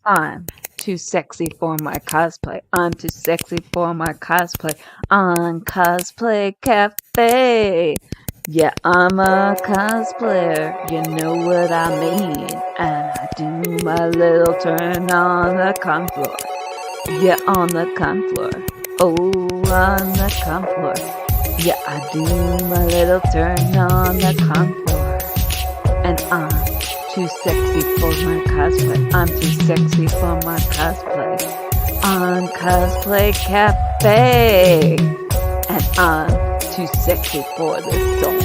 I'm too sexy for my cosplay. I'm too sexy for my cosplay. On Cosplay Cafe. Yeah, I'm a cosplayer. You know what I mean. And I do my little turn on the con floor. Yeah, on the con floor. Oh, on the con floor. Yeah, I do my little turn on the con floor. And I'm too sexy for my cosplay. I'm too sexy for my cosplay. On Cosplay Cafe. And I'm too sexy for this song.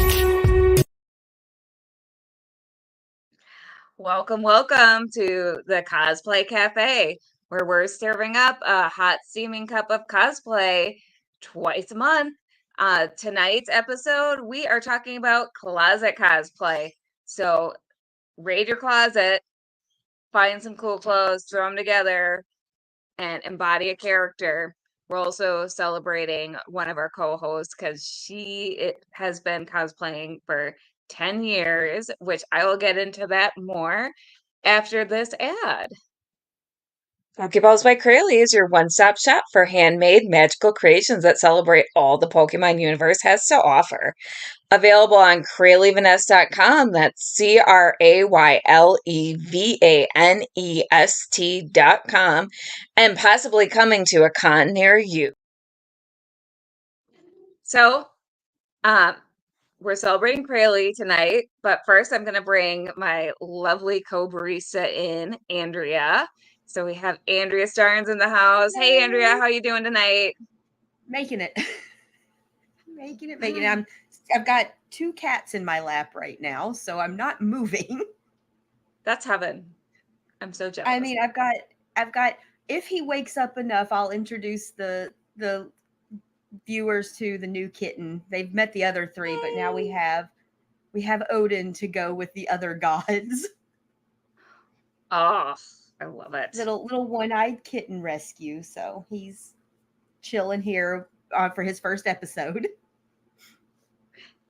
Welcome to the Cosplay Cafe, where we're serving up a hot steaming cup of cosplay twice a month. Tonight's episode, we are talking about closet cosplay. So raid your closet, find some cool clothes, throw them together, and embody a character. We're also celebrating one of our co-hosts because she has been cosplaying for 10 years, which I will get into that more after this ad. Pokeballs by Crayle is your one-stop shop for handmade magical creations that celebrate all the Pokemon universe has to offer. Available on CrayleVanest.com, that's CrayleVanest.com, and possibly coming to a con near you. So, we're celebrating Crayle tonight, but first I'm going to bring my lovely co-barista in, Andrea. So we have Andrea Starnes in the house. Hey, Andrea, how you doing tonight? Making it. making it. I've got 2 cats in my lap right now, so I'm not moving. That's heaven. I'm so jealous. I mean, I've got if he wakes up enough, I'll introduce the viewers to the new kitten. They've met the other 3, but now we have Odin to go with the other gods. Oh, I love it. Little one-eyed kitten rescue, so he's chilling here for his first episode.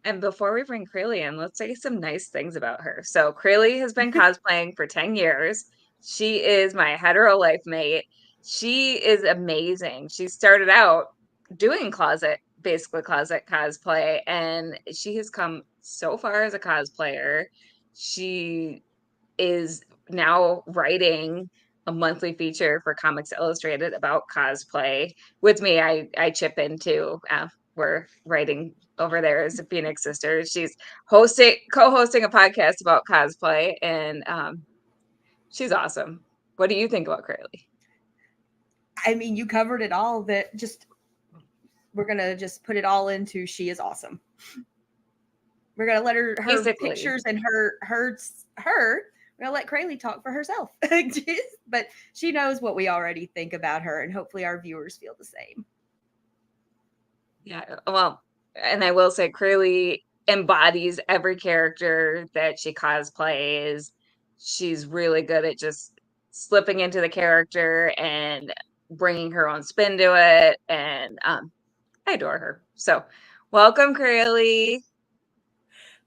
And before we bring Crayle in, let's say some nice things about her. So Crayle has been cosplaying for 10 years. She is my hetero life mate. She is amazing. She started out doing closet cosplay, and she has come so far as a cosplayer. She is now writing a monthly feature for Comics Illustrated about cosplay. With me, I chip in too. We're writing over there as a Phoenix Sisters. She's co-hosting a podcast about cosplay, and she's awesome. What do you think about Crayle? I mean, you covered it all. We're gonna just put it all into she is awesome. We're gonna let her Basically. pictures and her. We're gonna let Crayle talk for herself. But she knows what we already think about her, and hopefully our viewers feel the same. Yeah, well, and I will say Crayle embodies every character that she cosplays. She's really good at just slipping into the character and bringing her own spin to it, and I adore her. So, welcome, Crayle.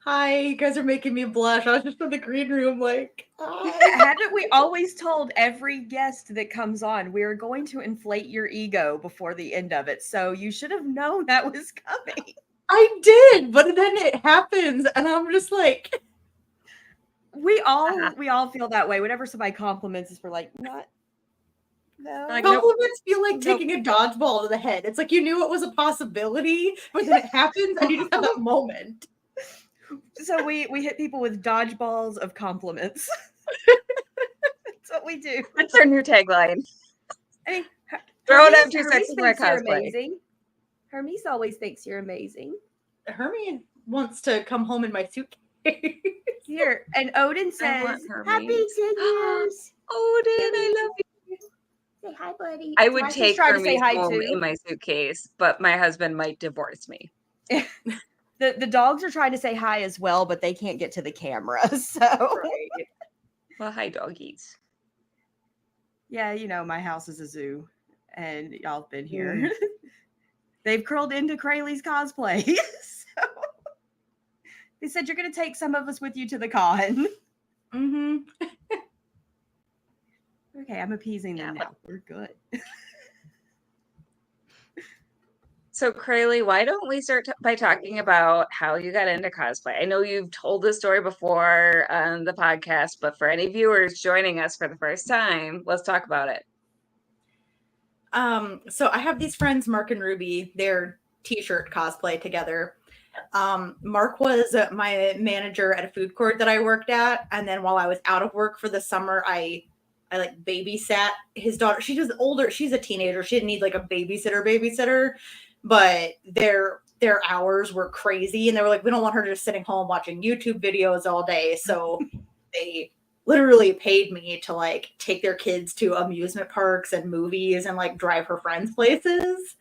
Hi, you guys are making me blush. I was just in the green room like, Haven't we always told every guest that comes on, we are going to inflate your ego before the end of it? So you should have known that was coming. I did, but then it happens, and I'm just like, we all feel that way. Whenever somebody compliments us, we're like, not. No. Like, compliments feel like taking a dodgeball to the head. It's like you knew it was a possibility, but then it happens, and you just have that moment. So we hit people with dodgeballs of compliments. That's what we do. That's our new tagline. I mean, throw it up to sex for my cosplay. Amazing. Hermes always thinks you're amazing. Hermes wants to come home in my suitcase. Here, and Odin says, "Happy 10 years, Odin. I love you. Say hi, buddy." I would take Hermes home in my suitcase, but my husband might divorce me. The dogs are trying to say hi as well, but they can't get to the camera. So, right. Well, hi, doggies. Yeah, you know, my house is a zoo, and y'all have been here. They've curled into Crayle's cosplay. So they said you're going to take some of us with you to the con. Mm-hmm. Okay, I'm appeasing them Yeah. now. We're good. So, Crayle, why don't we start by talking about how you got into cosplay? I know you've told this story before on the podcast, but for any viewers joining us for the first time, let's talk about it. So I have these friends, Mark and Ruby. They're t-shirt cosplay together. Mark was my manager at a food court that I worked at, and then while I was out of work for the summer, I like babysat his daughter. She was older; she's a teenager. She didn't need like a babysitter, but their hours were crazy, and they were like, we don't want her just sitting home watching YouTube videos all day. So they literally paid me to like take their kids to amusement parks and movies and like drive her friends places,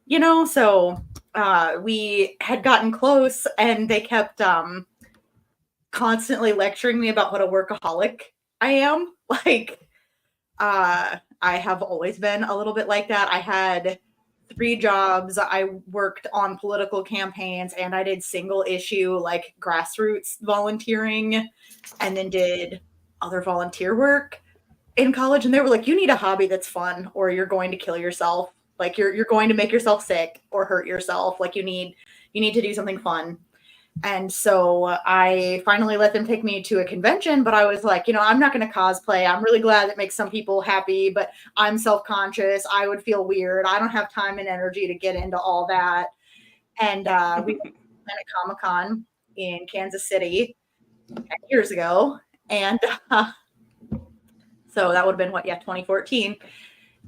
you know. So we had gotten close, and they kept constantly lecturing me about what a workaholic I am. Like I have always been a little bit like that. I had 3 jobs. I worked on political campaigns, and I did single issue like grassroots volunteering, and then did other volunteer work in college. And they were like, you need a hobby that's fun, or you're going to kill yourself. Like you're going to make yourself sick or hurt yourself. Like you need to do something fun. And so I finally let them take me to a convention, but I was like, you know, I'm not going to cosplay. I'm really glad it makes some people happy, but I'm self-conscious. I would feel weird. I don't have time and energy to get into all that. And we went at Comic-Con in Kansas City 10 years ago. And so that would have been 2014.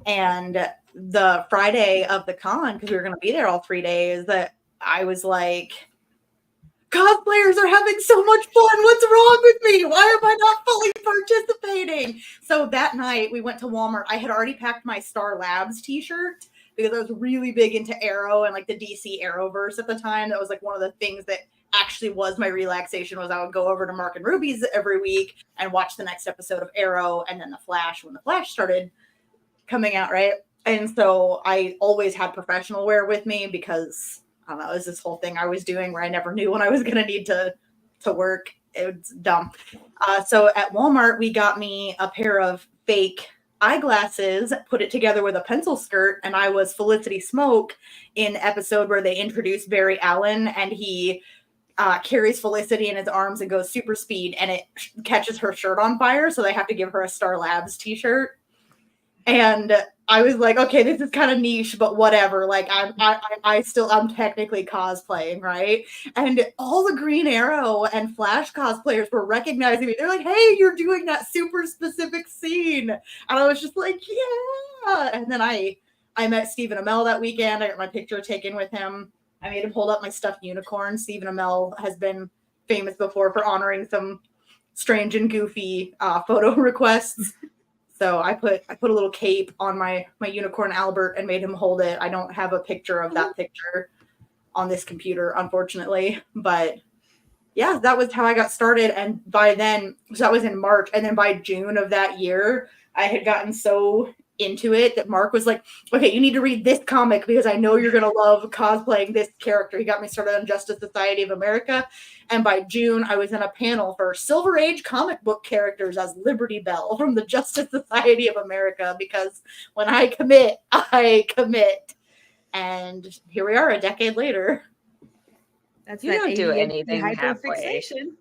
And the Friday of the con, because we were going to be there all 3 days, that I was like, cosplayers are having so much fun. What's wrong with me? Why am I not fully participating? So that night we went to Walmart. I had already packed my Star Labs t-shirt because I was really big into Arrow and like the DC Arrowverse at the time. That was like one of the things that actually was my relaxation, was I would go over to Mark and Ruby's every week and watch the next episode of Arrow, and then The Flash when The Flash started coming out, right? And so I always had professional wear with me because I don't know, it was this whole thing I was doing where I never knew when I was going to need to work. It was dumb. So at Walmart, we got me a pair of fake eyeglasses, put it together with a pencil skirt, and I was Felicity Smoke in the episode where they introduced Barry Allen, and he carries Felicity in his arms and goes super speed, and it catches her shirt on fire, so they have to give her a Star Labs t-shirt. And I was like, okay, this is kind of niche, but whatever. Like I'm technically cosplaying, right? And all the Green Arrow and Flash cosplayers were recognizing me. They're like, hey, you're doing that super specific scene. And I was just like, yeah. And then I met Stephen Amell that weekend. I got my picture taken with him. I made him hold up my stuffed unicorn. Stephen Amell has been famous before for honoring some strange and goofy photo requests. So I put a little cape on my unicorn Albert and made him hold it. I don't have a picture of that picture on this computer, unfortunately. But yeah, that was how I got started. And by then, so that was in March. And then by June of that year, I had gotten so into it that Mark was like, okay, you need to read this comic because I know you're going to love cosplaying this character. He got me started on Justice Society of America. And by June, I was in a panel for Silver Age comic book characters as Liberty Bell from the Justice Society of America, because when I commit, I commit. And here we are a decade later. That's You don't do anything hyperfixation.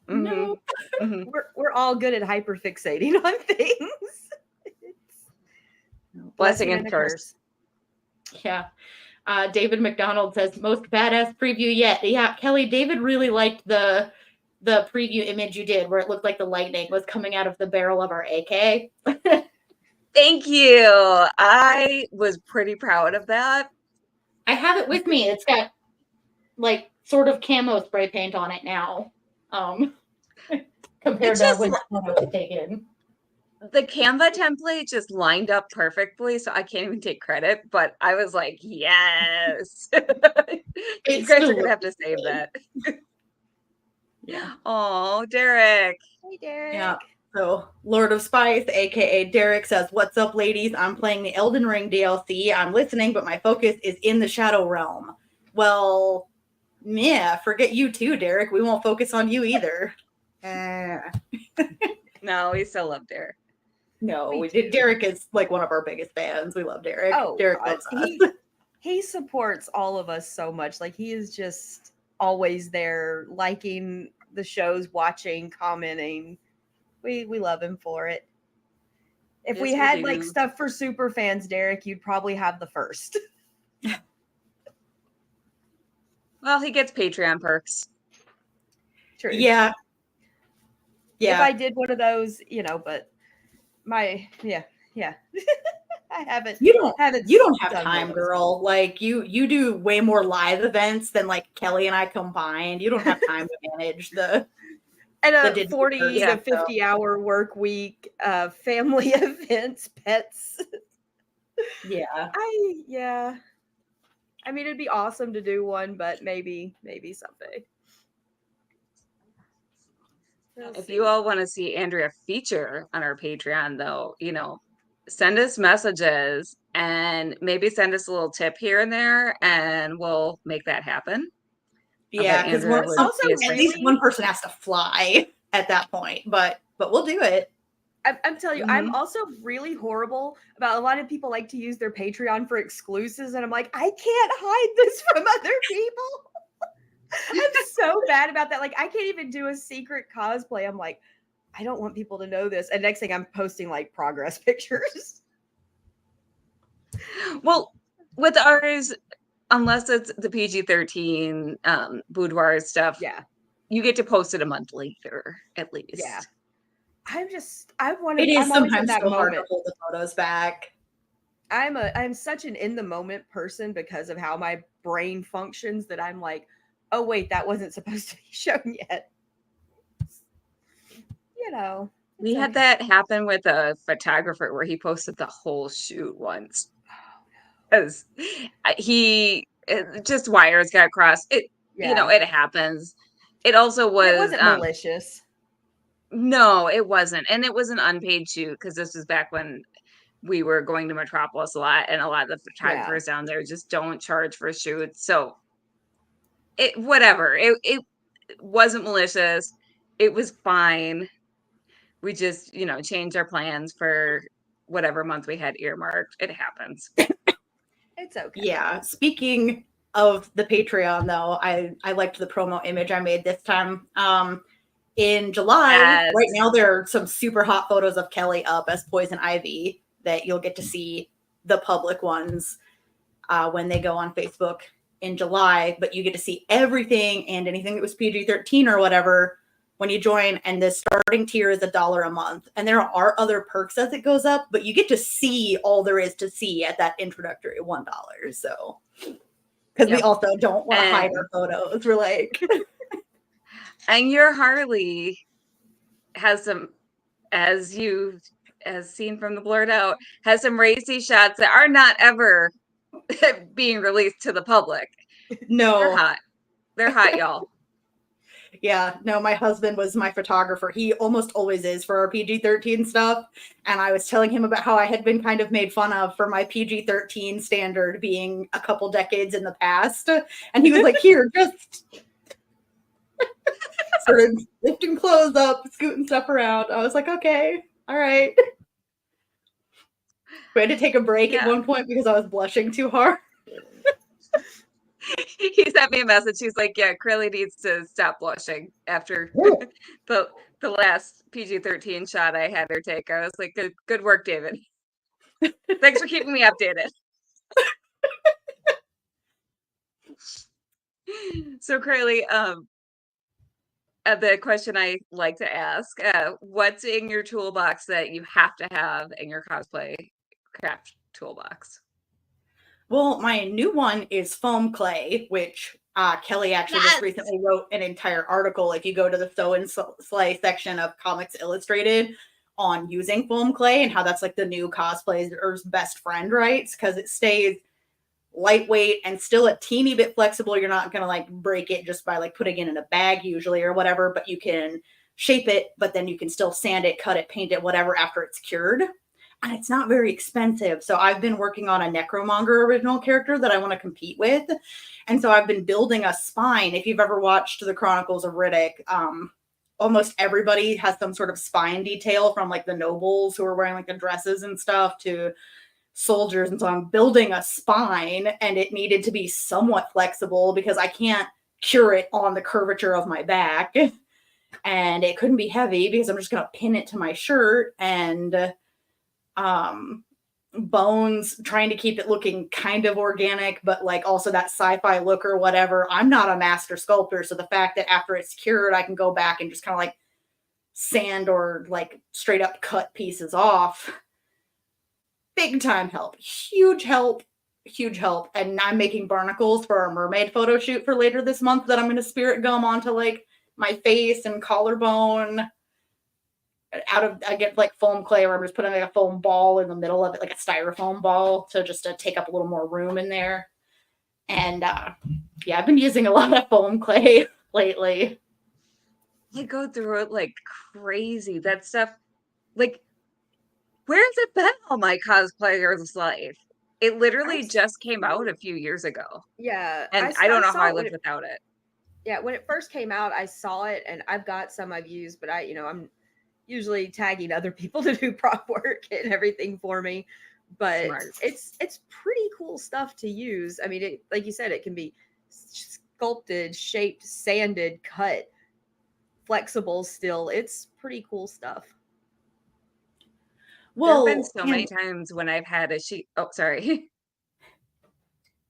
Mm-hmm. No, Mm-hmm. we're all good at hyperfixating on things. Blessing and curse. Yeah. David McDonald says, most badass preview yet. Yeah, Kelly, David really liked the preview image you did where it looked like the lightning was coming out of the barrel of our AK. Thank you. I was pretty proud of that. I have it with me. It's got like sort of camo spray paint on it now. Compared to when I was taken. The Canva template just lined up perfectly, so I can't even take credit, but I was like, yes. You guys are going to have to save that. Yeah. Oh, Derek. Hey, Derek. Yeah. So Lord of Spice, aka Derek, says, what's up, ladies? I'm playing the Elden Ring DLC. I'm listening, but my focus is in the Shadow Realm. Well, yeah, forget you too, Derek. We won't focus on you either. No, we still love Derek. No, We we do. did. Derek is like one of our biggest fans. We love Derek. Oh, Derek God. loves us. He supports all of us so much. Like, he is just always there, liking the shows, watching, commenting. We love him for it. If we Yes, we had like do. stuff for super fans, Derek, you'd probably have the first. Well, he gets Patreon perks. True. Yeah. If I did one of those, but I haven't. You don't have done time, one of those. girl. Like you do way more live events than like Kelly and I combined. You don't have time to manage the And a digital 40 version, to 50 hour work week, family events, pets. Yeah. I mean, it'd be awesome to do one, but maybe someday. If you all want to see Andrea feature on our Patreon, though, send us messages and maybe send us a little tip here and there, and we'll make that happen. Yeah, because at least one person has to fly at that point, but we'll do it. I'm telling you, I'm also really horrible about a lot of people like to use their Patreon for exclusives, and I'm like, I can't hide this from other people. I'm so bad about that. Like, I can't even do a secret cosplay. I'm like, I don't want people to know this. And next thing, I'm posting like progress pictures. Well, with ours, unless it's the PG-13 boudoir stuff, you get to post it a month later, at least. Yeah. It is sometimes so hard to hold the photos back. I'm such an in the moment person because of how my brain functions that I'm like, oh wait, that wasn't supposed to be shown yet. We had that happen with a photographer where he posted the whole shoot once. Because just wires got crossed. It happens. It also was. It wasn't malicious. No, it wasn't. And it was an unpaid shoot because this was back when we were going to Metropolis a lot, and a lot of the photographers down there just don't charge for shoots. So it wasn't malicious. It was fine. We just, changed our plans for whatever month we had earmarked. It happens. It's okay. Yeah. Speaking of the Patreon, though, I liked the promo image I made this time. In July, right now, there are some super hot photos of Kelly up as Poison Ivy that you'll get to see, the public ones, when they go on Facebook in July. But you get to see everything and anything that was PG-13 or whatever when you join. And the starting tier is $1 a month. And there are other perks as it goes up, but you get to see all there is to see at that introductory $1. So, because we also don't want to hide our photos. We're like... And your Harley has some, as seen from the blurred out, has some racy shots that are not ever being released to the public. No. They're hot. They're hot, y'all. Yeah, no, my husband was my photographer. He almost always is for our PG-13 stuff. And I was telling him about how I had been kind of made fun of for my PG-13 standard being a couple decades in the past. And he was like, here, just... started lifting clothes up, scooting stuff around. I was like, okay, all right. We had to take a break at one point because I was blushing too hard. He sent me a message. He's like, yeah, Crayle needs to stop blushing after the last PG-13 shot I had her take. I was like, good work, David. Thanks for keeping me updated. So, Crayle, the question I like to ask, what's in your toolbox that you have to have in your cosplay craft toolbox? Well, my new one is foam clay, which Kelly actually just recently wrote an entire article. If you go to the Sew and Slay section of Comics Illustrated on using foam clay and how that's like the new cosplayer's best friend, right? Because it stays lightweight and still a teeny bit flexible. You're not going to like break it just by like putting it in a bag usually or whatever, but you can shape it, but then you can still sand it, cut it, paint it, whatever after it's cured. And it's not very expensive. So I've been working on a Necromonger original character that I want to compete with. And so I've been building a spine. If you've ever watched the Chronicles of Riddick, almost everybody has some sort of spine detail, from like the nobles who are wearing like the dresses and stuff to soldiers. And so I'm building a spine, and it needed to be somewhat flexible because I can't cure it on the curvature of my back. And it couldn't be heavy because I'm just going to pin it to my shirt. And bones, trying to keep it looking kind of organic, but like also that sci-fi look or whatever. I'm not a master sculptor, so the fact that after it's cured I can go back and just kind of like sand or like straight up cut pieces off, big time help. Huge help. And I'm making barnacles for our mermaid photo shoot for later this month that I'm going to spirit gum onto like my face and collarbone. I get like foam clay, where I'm just putting like a foam ball in the middle of it, like a styrofoam ball, just to take up a little more room in there. And yeah, I've been using a lot of foam clay lately. I go through it like crazy. That stuff, like, where's it been all my cosplayer's life? It literally just came out a few years ago. Yeah. And I don't know how I saw lived without it. Yeah, when it first came out, I saw it, and I've got some I've used, but I'm usually tagging other people to do prop work and everything for me. But Smart. it's pretty cool stuff to use. I mean, it, like you said, it can be sculpted, shaped, sanded, cut, flexible still. It's pretty cool stuff. Well, there have been so many times when I've had a sheet. Oh, sorry.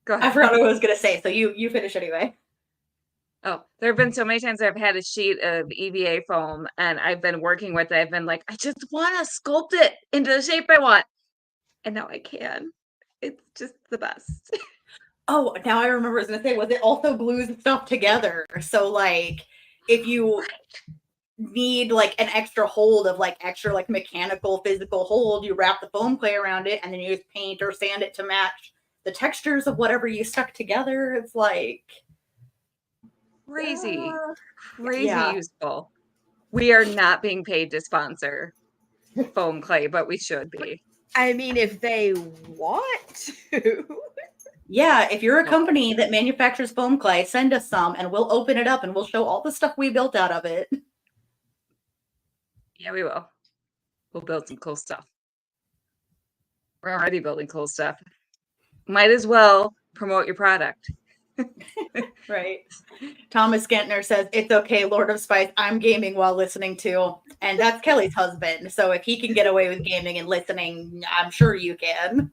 Go ahead. I forgot what I was going to say, so you finish anyway. Oh, there have been so many times I've had a sheet of EVA foam and I've been working with it. I've been like, I just want to sculpt it into the shape I want. And now I can. It's just the best. Oh, now I remember what I was going to say, was it also glues stuff together? So like if you need like an extra hold of like extra like mechanical physical hold, you wrap the foam clay around it and then you use paint or sand it to match the textures of whatever you stuck together. It's like crazy useful. We are not being paid to sponsor foam clay, but we should be. I mean, if they want to. Yeah, if you're a company that manufactures foam clay, send us some and we'll open it up and we'll show all the stuff we built out of it. Yeah, we will. We'll build some cool stuff. We're already building cool stuff. Might as well promote your product. Right. Thomas Guentner says, it's okay, Lord of Spice, I'm gaming while listening to. And that's Kelly's husband. So if he can get away with gaming and listening, I'm sure you can.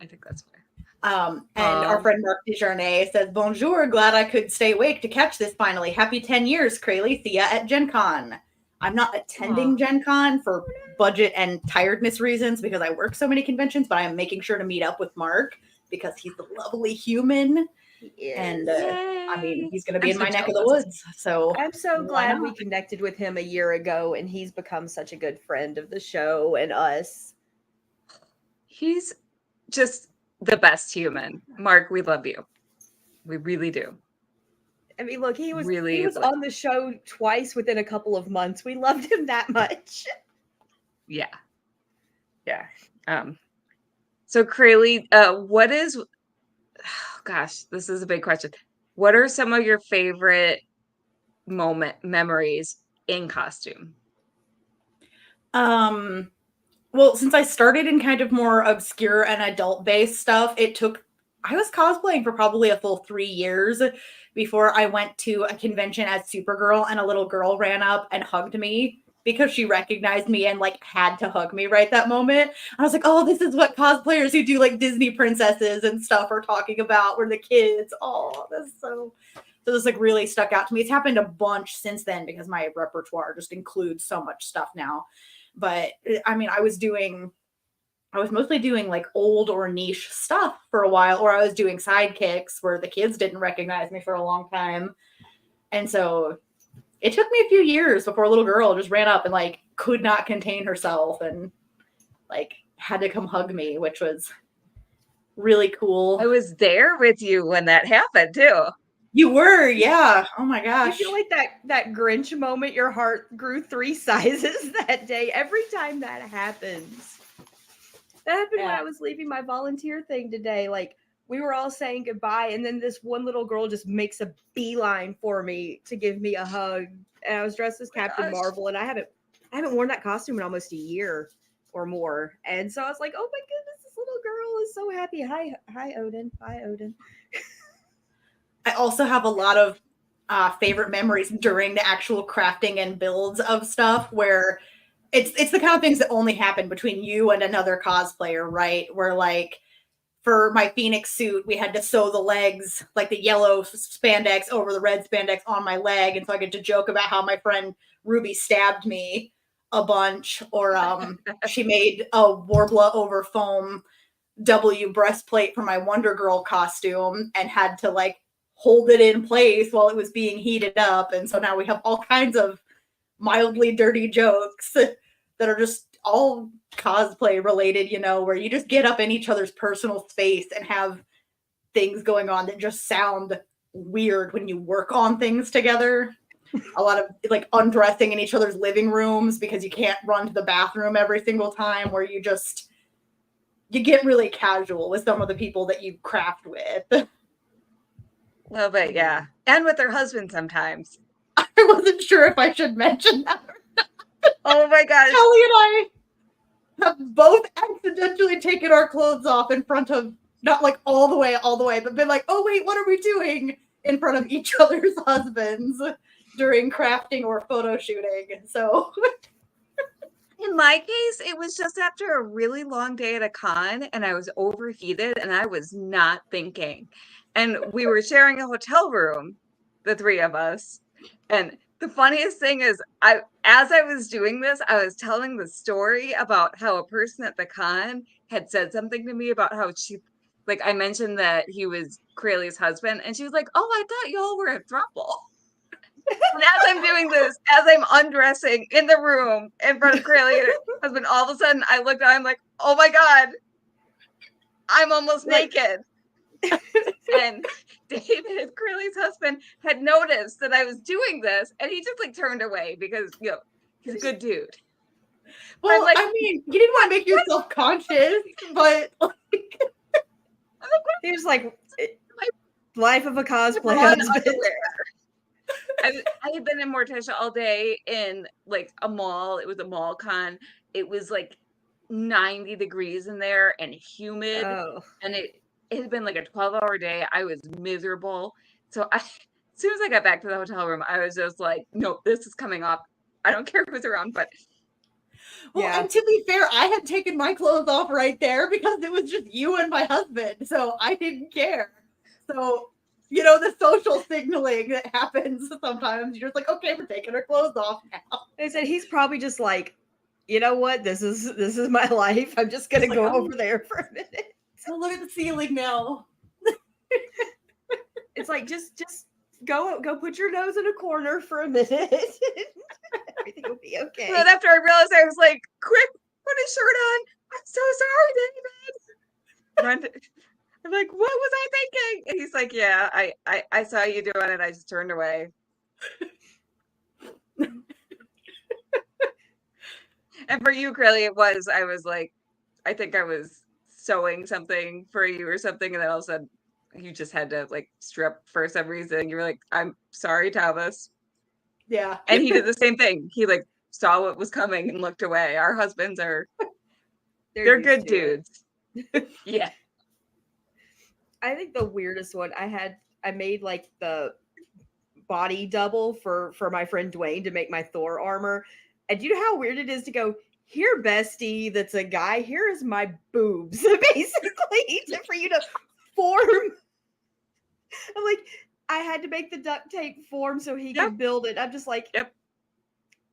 I think that's fair. And our friend Mark Desjardins says, bonjour, glad I could stay awake to catch this finally. Happy 10 years, Crayle. See ya at Gen Con. I'm not attending Gen Con for budget and tiredness reasons because I work so many conventions, but I am making sure to meet up with Mark because he's a lovely human. And I mean, he's going to be in my neck of the woods. So I'm so glad we connected with him a year ago, and he's become such a good friend of the show and us. He's just the best human. Mark, we love you. We really do. I mean, look, he was on the show twice within a couple of months. We loved him that much. Yeah. So Crayle, what is? Oh, gosh, this is a big question. What are some of your favorite memories in costume? Well, since I started in kind of more obscure and adult-based stuff, I was cosplaying for probably a full 3 years before I went to a convention as Supergirl, and a little girl ran up and hugged me because she recognized me and like had to hug me right that moment. I was like, oh, this is what cosplayers who do like Disney princesses and stuff are talking about, where the kids, so this like really stuck out to me. It's happened a bunch since then because my repertoire just includes so much stuff now. But I mean, I was mostly doing like old or niche stuff for a while, or I was doing sidekicks where the kids didn't recognize me for a long time. And so it took me a few years before a little girl just ran up and like could not contain herself and like had to come hug me, which was really cool. I was there with you when that happened too. You were, yeah. Oh my gosh. I feel like that Grinch moment, your heart grew 3 sizes that day. Every time that happens. That happened when I was leaving my volunteer thing today. Like, we were all saying goodbye, and then this one little girl just makes a beeline for me to give me a hug. and I was dressed as Captain gosh. Marvel, and I haven't worn that costume in almost a year or more. And so I was like, oh my goodness, this little girl is so happy. Hi Odin. Hi Odin. I also have a lot of favorite memories during the actual crafting and builds of stuff where it's the kind of things that only happen between you and another cosplayer, right? Where like for my Phoenix suit, we had to sew the legs, like the yellow spandex over the red spandex on my leg. And so I get to joke about how my friend Ruby stabbed me a bunch, or she made a Warbler over foam W breastplate for my Wonder Girl costume and had to like hold it in place while it was being heated up. And so now we have all kinds of mildly dirty jokes that are just all cosplay related, where you just get up in each other's personal space and have things going on that just sound weird when you work on things together. A lot of like undressing in each other's living rooms because you can't run to the bathroom every single time, where you get really casual with some of the people that you craft with. A little bit, yeah. And with their husbands sometimes. I wasn't sure if I should mention that. Oh my gosh. Kelly and I have both accidentally taken our clothes off in front of, not like all the way, but been like, oh wait, what are we doing in front of each other's husbands during crafting or photo shooting? So in my case, it was just after a really long day at a con and I was overheated and I was not thinking. And we were sharing a hotel room, the three of us. And the funniest thing is, as I was doing this, I was telling the story about how a person at the con had said something to me about how I mentioned that he was Crayle's husband, and she was like, "Oh, I thought y'all were a throuple." And as I'm doing this, as I'm undressing in the room in front of Crayle and her husband, all of a sudden I look down, I'm like, "Oh my God, I'm almost naked." And David, Crayle's husband, had noticed that I was doing this, and he just turned away because he's a good dude. Well, I mean, you didn't want to make yourself conscious, but He was like, life of a cosplay husband. I had been in Morticia all day in a mall. It was a mall con. It was 90 degrees in there and humid. Oh. And it had been a 12-hour day. I was miserable. So as soon as I got back to the hotel room, I was just like, no, this is coming off. I don't care who's around, but. Well, yeah. And to be fair, I had taken my clothes off right there because it was just you and my husband. So I didn't care. So, the social signaling that happens sometimes, you're just like, okay, we're taking our clothes off now. They said he's probably just like, you know what? This is my life. I'm just going to go over there for a minute. So look at the ceiling now. It's like, just go put your nose in a corner for a minute. Everything will be okay. But after I realized, I was like, quick, put his shirt on. I'm so sorry, David. I'm like, what was I thinking? And he's like, yeah, I saw you doing it. I just turned away. And for you, Crayle, I was like, I think I was sewing something for you or something. And then all of a sudden, you just had to strip for some reason. You were like, I'm sorry, Thomas. Yeah. And he did the same thing. He saw what was coming and looked away. Our husbands they're good dudes. Yeah. I think the weirdest one I made the body double for my friend Dwayne to make my Thor armor. And do you know how weird it is to go, here, bestie, that's a guy, here is my boobs, basically, for you to form. I'm like, I had to make the duct tape form so he could build it. I'm just like, yep.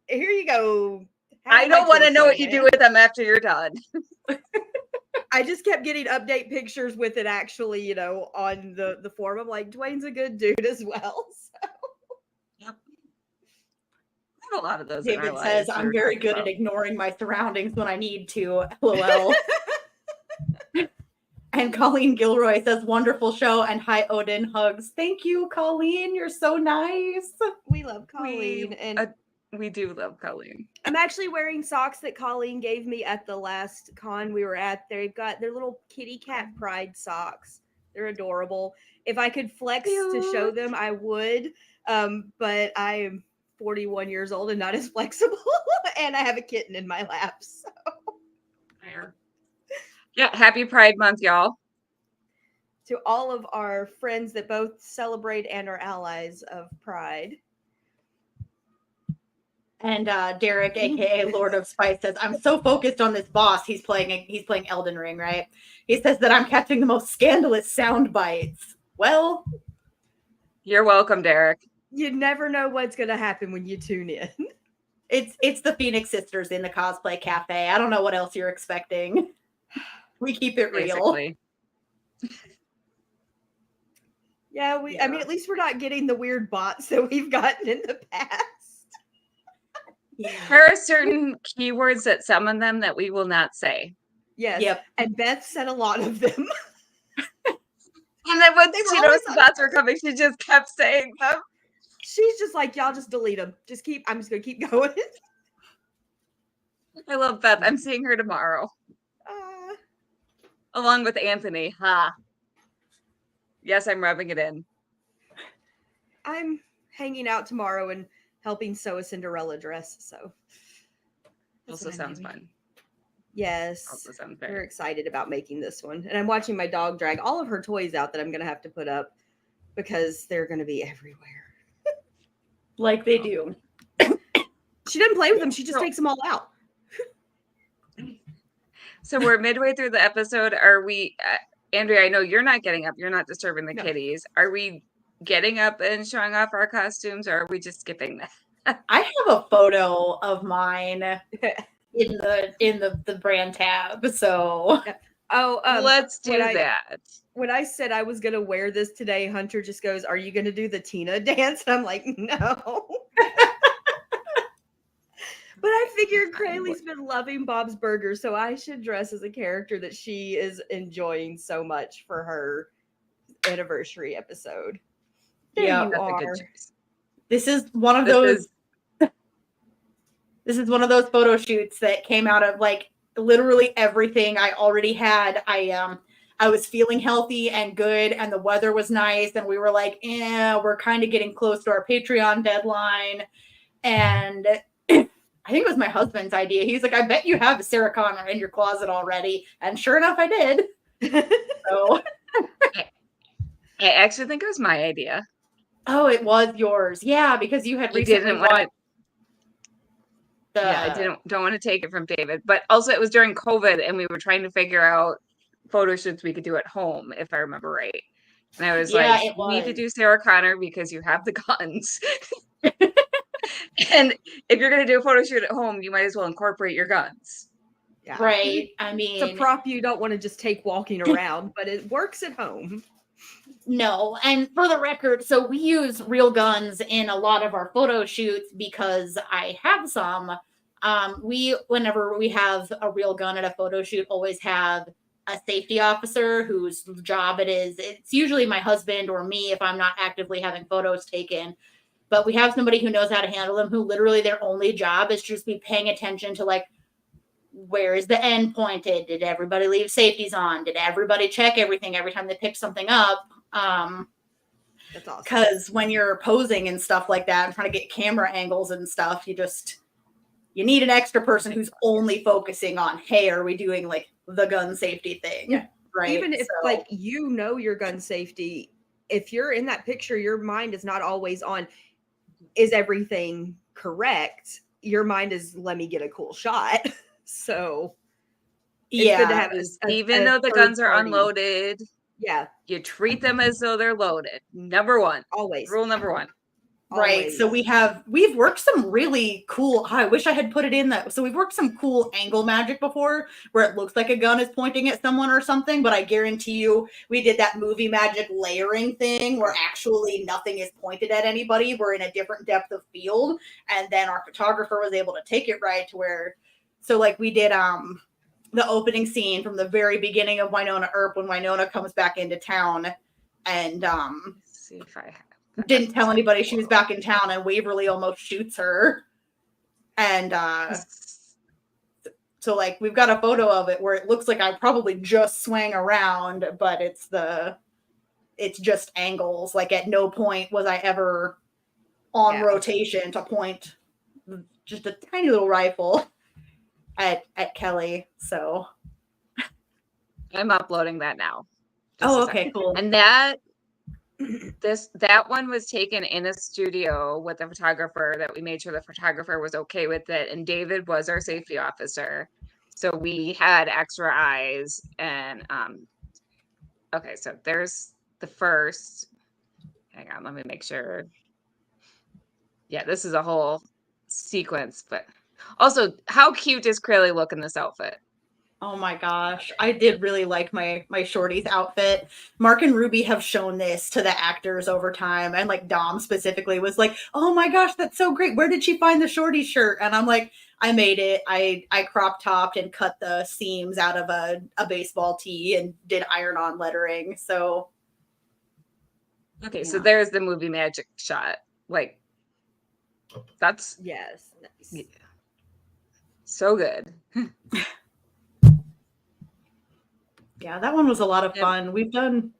Here you go. I don't want to know what you do with them after you're done. I just kept getting update pictures with it actually, on the form. I'm like, Dwayne's a good dude as well. So. Yep. I have a lot of those. David says, I'm very good at ignoring my surroundings when I need to. LOL. And Colleen Gilroy says, wonderful show. And hi, Odin, hugs. Thank you, Colleen. You're so nice. We love Colleen. We do love Colleen. I'm actually wearing socks that Colleen gave me at the last con we were at. They've got their little kitty cat pride socks. They're adorable. If I could flex to show them, I would. But I am 41 years old and not as flexible. And I have a kitten in my lap. So. Yeah, happy Pride Month, y'all. To all of our friends that both celebrate and are allies of Pride. And Derek, aka Lord of Spice, says, "I'm so focused on this boss. He's playing Elden Ring, right? He says that I'm catching the most scandalous sound bites. Well, you're welcome, Derek. You never know what's going to happen when you tune in. It's the Phoenix Sisters in the Cosplay Cafe. I don't know what else you're expecting. We keep it real. Yeah, I mean, at least we're not getting the weird bots that we've gotten in the past. Yeah. There are certain keywords that summon them that we will not say. Yes. Yep. And Beth said a lot of them. And then when she noticed the bots were coming, she just kept saying them. She's just like, y'all just delete them. I'm just going to keep going. I love Beth. I'm seeing her tomorrow. Along with Anthony. Ha. Yes, I'm rubbing it in. I'm hanging out tomorrow and helping sew a Cinderella dress. So also sounds fun. Yes. Also sounds very. We're excited about making this one. And I'm watching my dog drag all of her toys out that I'm going to have to put up because they're going to be everywhere. Like they do. She doesn't play with them. She just takes them all out. So we're midway through the episode. Are we, Andrea, I know you're not getting up. You're not disturbing the kitties. Are we getting up and showing off our costumes, or are we just skipping that? I have a photo of mine in the brand tab. So let's do that. When I said I was going to wear this today, Hunter just goes, "Are you going to do the Tina dance?" And I'm like, no. But I figured Crayle's been loving Bob's Burgers, so I should dress as a character that she is enjoying so much for her anniversary episode. Yeah, that's a good choice. This is one of those. This is one of those photo shoots that came out of like literally everything I already had. I was feeling healthy and good, and the weather was nice, and we were like, we're kind of getting close to our Patreon deadline, and I think it was my husband's idea. He's like, "I bet you have a Sarah Connor in your closet already," and sure enough, I did. So I actually think it was my idea. Oh, it was yours, yeah, because you had recently watched. Yeah, I don't want to take it from David, but also it was during COVID, and we were trying to figure out photo shoots we could do at home, if I remember right. And I was like, "You need to do Sarah Connor because you have the guns." And if you're going to do a photo shoot at home, you might as well incorporate your guns. Yeah. Right. I mean, it's a prop you don't want to just take walking around, but it works at home. No. And for the record, so we use real guns in a lot of our photo shoots because I have some. Whenever we have a real gun at a photo shoot, always have a safety officer whose job it is. It's usually my husband or me if I'm not actively having photos taken. But we have somebody who knows how to handle them, who literally their only job is to just be paying attention to, like, where is the end pointed? Did everybody leave safeties on? Did everybody check everything every time they pick something up? That's awesome. Because when you're posing and stuff like that and trying to get camera angles and stuff, you need an extra person who's only focusing on, hey, are we doing, like, the gun safety thing? Yeah. Right? Even if, like, you know your gun safety, if you're in that picture, your mind is not always on, is everything correct? Your mind is, let me get a cool shot. So it's good to have even though the guns are unloaded, you treat them as though they're loaded. Number one. Always. Rule number one. Right. Always. So we've worked some really cool, I wish I had put it in that. So we've worked some cool angle magic before where it looks like a gun is pointing at someone or something, but I guarantee you we did that movie magic layering thing where actually nothing is pointed at anybody. We're in a different depth of field. And then our photographer was able to take it right to where, so like we did the opening scene from the very beginning of Wynonna Earp when Wynonna comes back into town and let's see if I have. Didn't tell anybody she was back in town, and Waverly almost shoots her. And so, like, we've got a photo of it where it looks like I probably just swang around, but it's just angles. Like, at no point was I ever on rotation to point just a tiny little rifle at Kelly. So I'm uploading that now. okay, cool. And that one was taken in a studio with a photographer that we made sure the photographer was okay with it. And David was our safety officer. So we had extra eyes. And okay, so there's the first. Hang on, let me make sure. Yeah, this is a whole sequence, but also, how cute does Crayle look in this outfit? Oh my gosh, I did really like my shorties outfit. Mark and Ruby have shown this to the actors over time, and like Dom specifically was like, "Oh my gosh, that's so great! Where did she find the shorty shirt?" And I'm like, "I made it. I crop topped and cut the seams out of a baseball tee and did iron-on lettering." So okay, so there's the movie magic shot. Like, that's nice. Yeah, so good. Yeah, that one was a lot of fun. We've done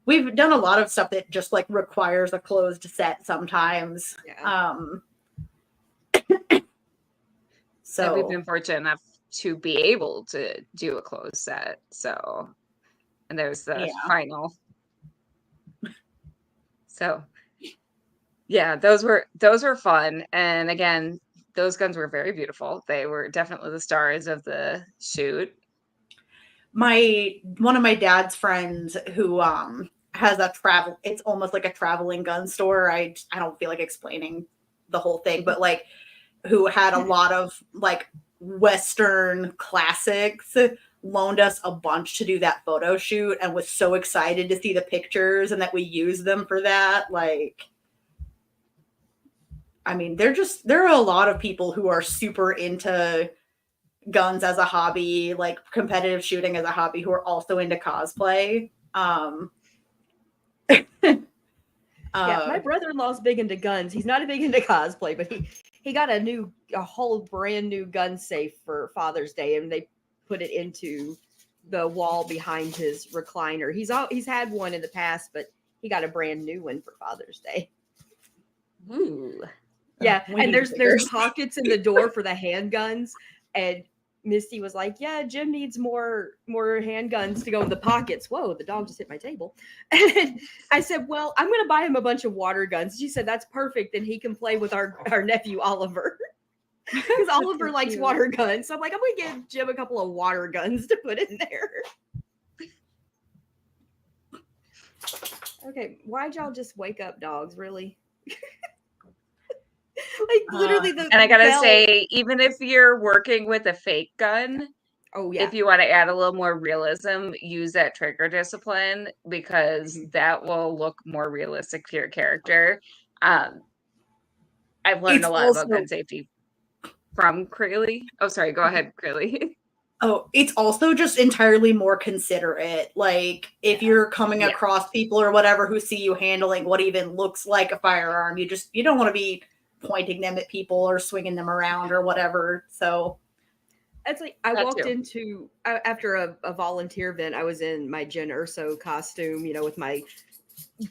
a lot of stuff that just like requires a closed set sometimes. Yeah. So and we've been fortunate enough to be able to do a closed set. So, and there's the final. So, yeah, those were fun. And again, those guns were very beautiful. They were definitely the stars of the shoot. One of my dad's friends who has it's almost like a traveling gun store. I don't feel like explaining the whole thing, but like who had a lot of like Western classics, loaned us a bunch to do that photo shoot and was so excited to see the pictures and that we use them for that. Like, I mean, there are a lot of people who are super into guns as a hobby, like competitive shooting as a hobby, who are also into cosplay. Yeah, my brother-in-law's big into guns. He's not big into cosplay, but he got a whole brand new gun safe for Father's Day, and they put it into the wall behind his recliner. He's had one in the past, but he got a brand new one for Father's Day. Ooh. Yeah, and there's pockets in the door for the handguns, and Misty was like, "Yeah, Jim needs more handguns to go in the pockets." Whoa, the dog just hit my table. And I said, "Well, I'm going to buy him a bunch of water guns." She said, "That's perfect, and he can play with our nephew Oliver." Because Oliver likes water guns. So I'm like, I'm going to give Jim a couple of water guns to put in there. Okay, why'd y'all just wake up, dogs? Really? Like literally and I gotta say, even if you're working with a fake gun, if you want to add a little more realism, use that trigger discipline, because that will look more realistic to your character. I've learned a lot about gun safety from Crayle. Oh, sorry, go ahead, Crayle. Oh, it's also just entirely more considerate. Like, if you're coming across people or whatever who see you handling what even looks like a firearm, you don't want to be pointing them at people or swinging them around or whatever. So that's like, I walked into, after a volunteer event, I was in my Jen Urso costume, with my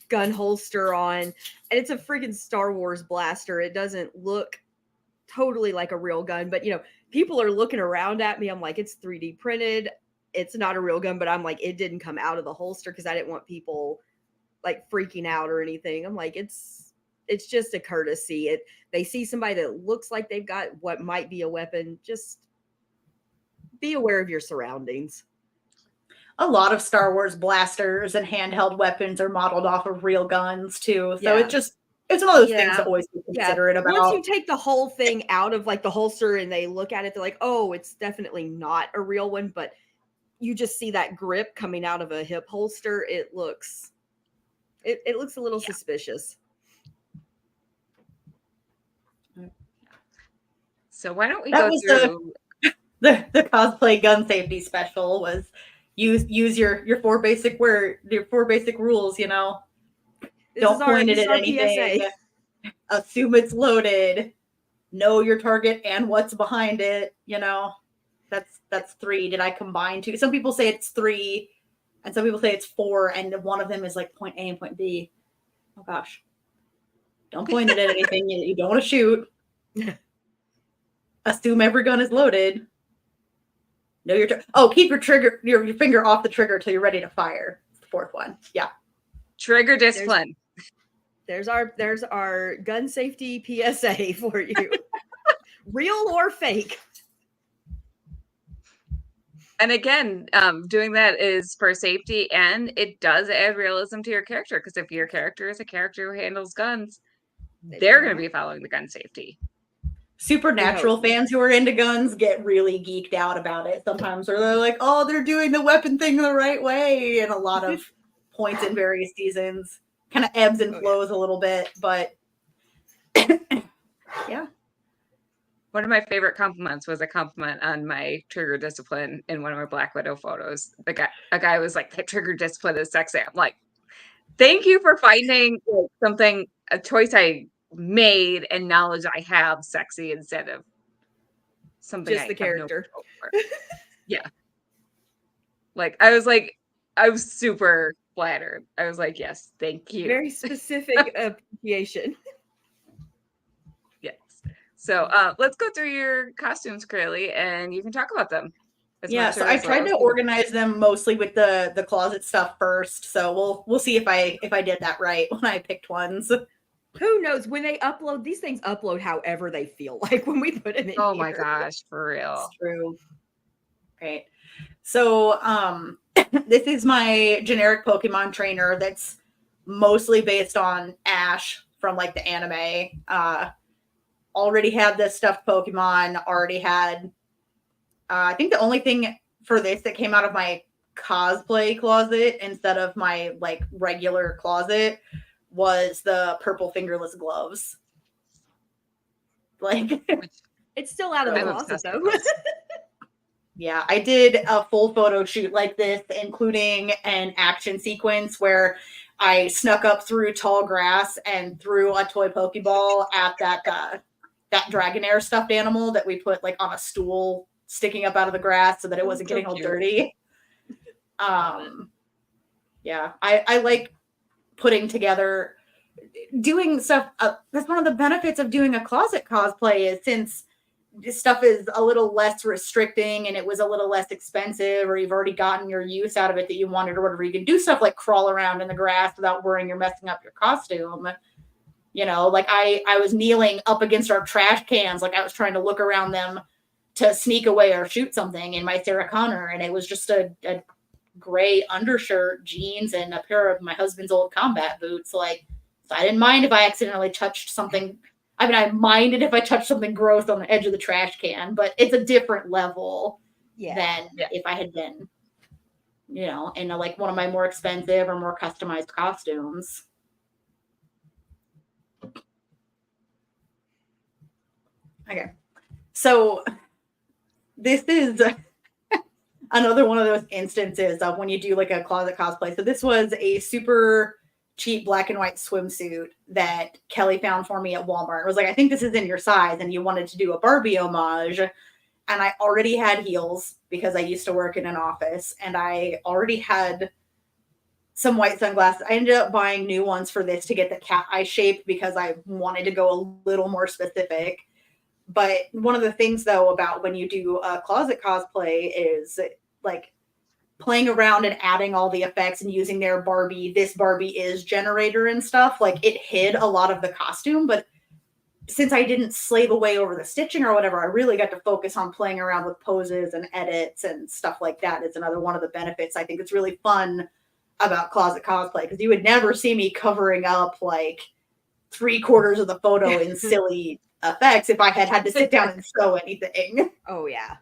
gun holster on, and it's a freaking Star Wars blaster. It doesn't look totally like a real gun, but people are looking around at me. I'm like, it's 3D printed. It's not a real gun, but I'm like, it didn't come out of the holster because I didn't want people like freaking out or anything. I'm like, it's just a courtesy. They see somebody that looks like they've got what might be a weapon. Just be aware of your surroundings. A lot of Star Wars blasters and handheld weapons are modeled off of real guns too. So it's one of those things to always be considerate about. Once you take the whole thing out of like the holster and they look at it, they're like, oh, it's definitely not a real one. But you just see that grip coming out of a hip holster. It looks a little suspicious. So why don't we go through the cosplay gun safety special was use your four basic rules, Don't point it at anything. PSA. Assume it's loaded. Know your target and what's behind it. That's 3. Did I combine 2? Some people say it's 3, and some people say it's 4, and one of them is like point A and point B. Oh gosh. Don't point it at anything you don't want to shoot. Assume every gun is loaded. Know your keep your finger off the trigger till you're ready to fire. The fourth one. Yeah. Trigger discipline. There's our gun safety PSA for you. Real or fake. And again, doing that is for safety, and it does add realism to your character, because if your character is a character who handles guns, they're going to be following the gun safety. Supernatural fans who are into guns get really geeked out about it sometimes, where they're like, oh, they're doing the weapon thing the right way, and a lot of points in various seasons kind of ebbs and flows a little bit, but yeah. One of my favorite compliments was a compliment on my trigger discipline in one of my Black Widow photos. A guy was like, "That trigger discipline is sexy." I'm like, thank you for finding a choice I made and knowledge I have sexy instead of something just the character. Yeah. Like, I was super flattered. I was like, yes, thank you. Very specific appreciation. Yes. So let's go through your costumes, Crayle, and you can talk about them. So I tried to organize them mostly with the closet stuff first. So we'll see if I did that right when I picked ones. Who knows? When they upload, these things upload however they feel like when we put them in. Oh my gosh, for real. It's true. Right. So this is my generic Pokemon trainer that's mostly based on Ash from like the anime. Already had this stuffed Pokemon, already had I think the only thing for this that came out of my cosplay closet instead of my like regular closet was the purple fingerless gloves. Like, it's still out of the closet though. Yeah, I did a full photo shoot like this, including an action sequence where I snuck up through tall grass and threw a toy Pokeball at that Dragonair stuffed animal that we put like on a stool sticking up out of the grass so that it wasn't getting all dirty. Yeah, I like putting together, doing stuff. That's one of the benefits of doing a closet cosplay is since this stuff is a little less restricting and it was a little less expensive, or you've already gotten your use out of it that you wanted or whatever. You can do stuff like crawl around in the grass without worrying you're messing up your costume. You know, like I was kneeling up against our trash cans, like I was trying to look around them to sneak away or shoot something in my Sarah Connor, and it was just a gray undershirt, jeans, and a pair of my husband's old combat boots. Like, so I didn't mind if I accidentally touched something. I mean, I minded if I touched something gross on the edge of the trash can, but it's a different level than if I had been, you know, in like one of my more expensive or more customized costumes. Okay. So this is another one of those instances of when you do like a closet cosplay. So this was a super cheap black and white swimsuit that Kelly found for me at Walmart. It was like, I think this is in your size, and you wanted to do a Barbie homage. And I already had heels because I used to work in an office, and I already had some white sunglasses. I ended up buying new ones for this to get the cat eye shape because I wanted to go a little more specific. But one of the things, though, about when you do a closet cosplay is like playing around and adding all the effects and using their this Barbie is generator and stuff. Like, it hid a lot of the costume, but since I didn't slave away over the stitching or whatever, I really got to focus on playing around with poses and edits and stuff like that. It's another one of the benefits. I think it's really fun about closet cosplay because you would never see me covering up like 3/4 of the photo in silly effects if I had to sit down and sew anything. Oh yeah.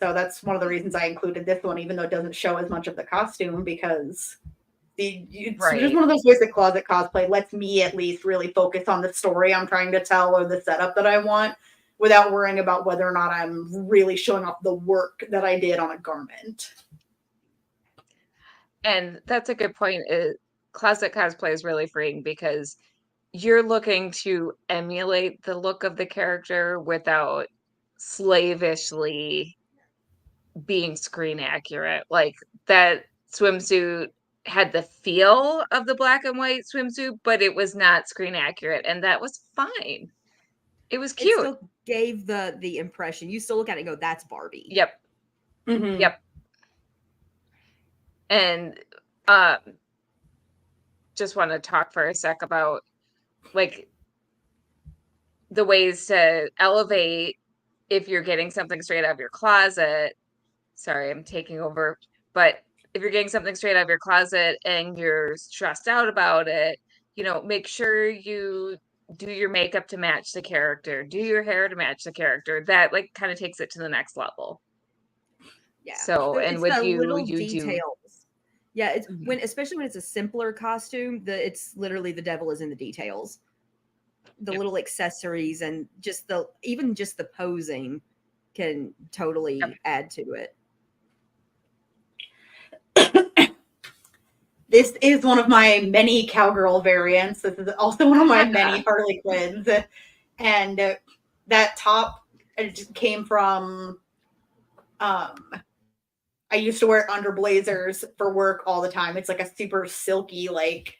So that's one of the reasons I included this one, even though it doesn't show as much of the costume, because it's just one of those ways that closet cosplay lets me at least really focus on the story I'm trying to tell or the setup that I want without worrying about whether or not I'm really showing off the work that I did on a garment. And that's a good point. Closet cosplay is really freeing because you're looking to emulate the look of the character without slavishly being screen accurate. Like, that swimsuit had the feel of the black and white swimsuit, but it was not screen accurate, and that was fine. It was It cute. still gave the impression. You still look at it and go, "That's Barbie." Yep. Mhm. Yep. And just want to talk for a sec about like the ways to elevate if you're getting something straight out of your closet. Sorry, I'm taking over. But if you're getting something straight out of your closet and you're stressed out about it, make sure you do your makeup to match the character, do your hair to match the character. That like kind of takes it to the next level. Yeah. So, and It's with the little you do. details. Yeah, it's Mhm. especially when it's a simpler costume, it's literally the devil is in the details. The Yep. little accessories and just even just the posing can totally Yep. add to it. This is one of my many cowgirl variants. This is also one of my many Harley Quinns. And that top just came from, I used to wear it under blazers for work all the time. It's like a super silky, like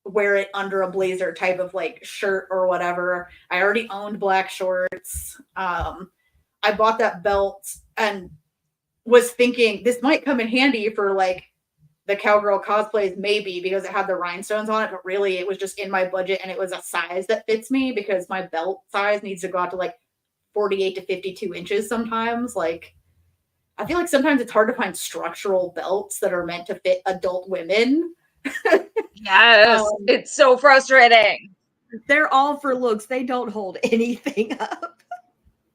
wear it under a blazer type of like shirt or whatever. I already owned black shorts. I bought that belt and was thinking this might come in handy for like the cowgirl cosplays, maybe because it had the rhinestones on it, but really it was just in my budget and it was a size that fits me because my belt size needs to go out to like 48 to 52 inches sometimes. Like, I feel like sometimes it's hard to find structural belts that are meant to fit adult women. Yes, it's so frustrating. They're all for looks. They don't hold anything up.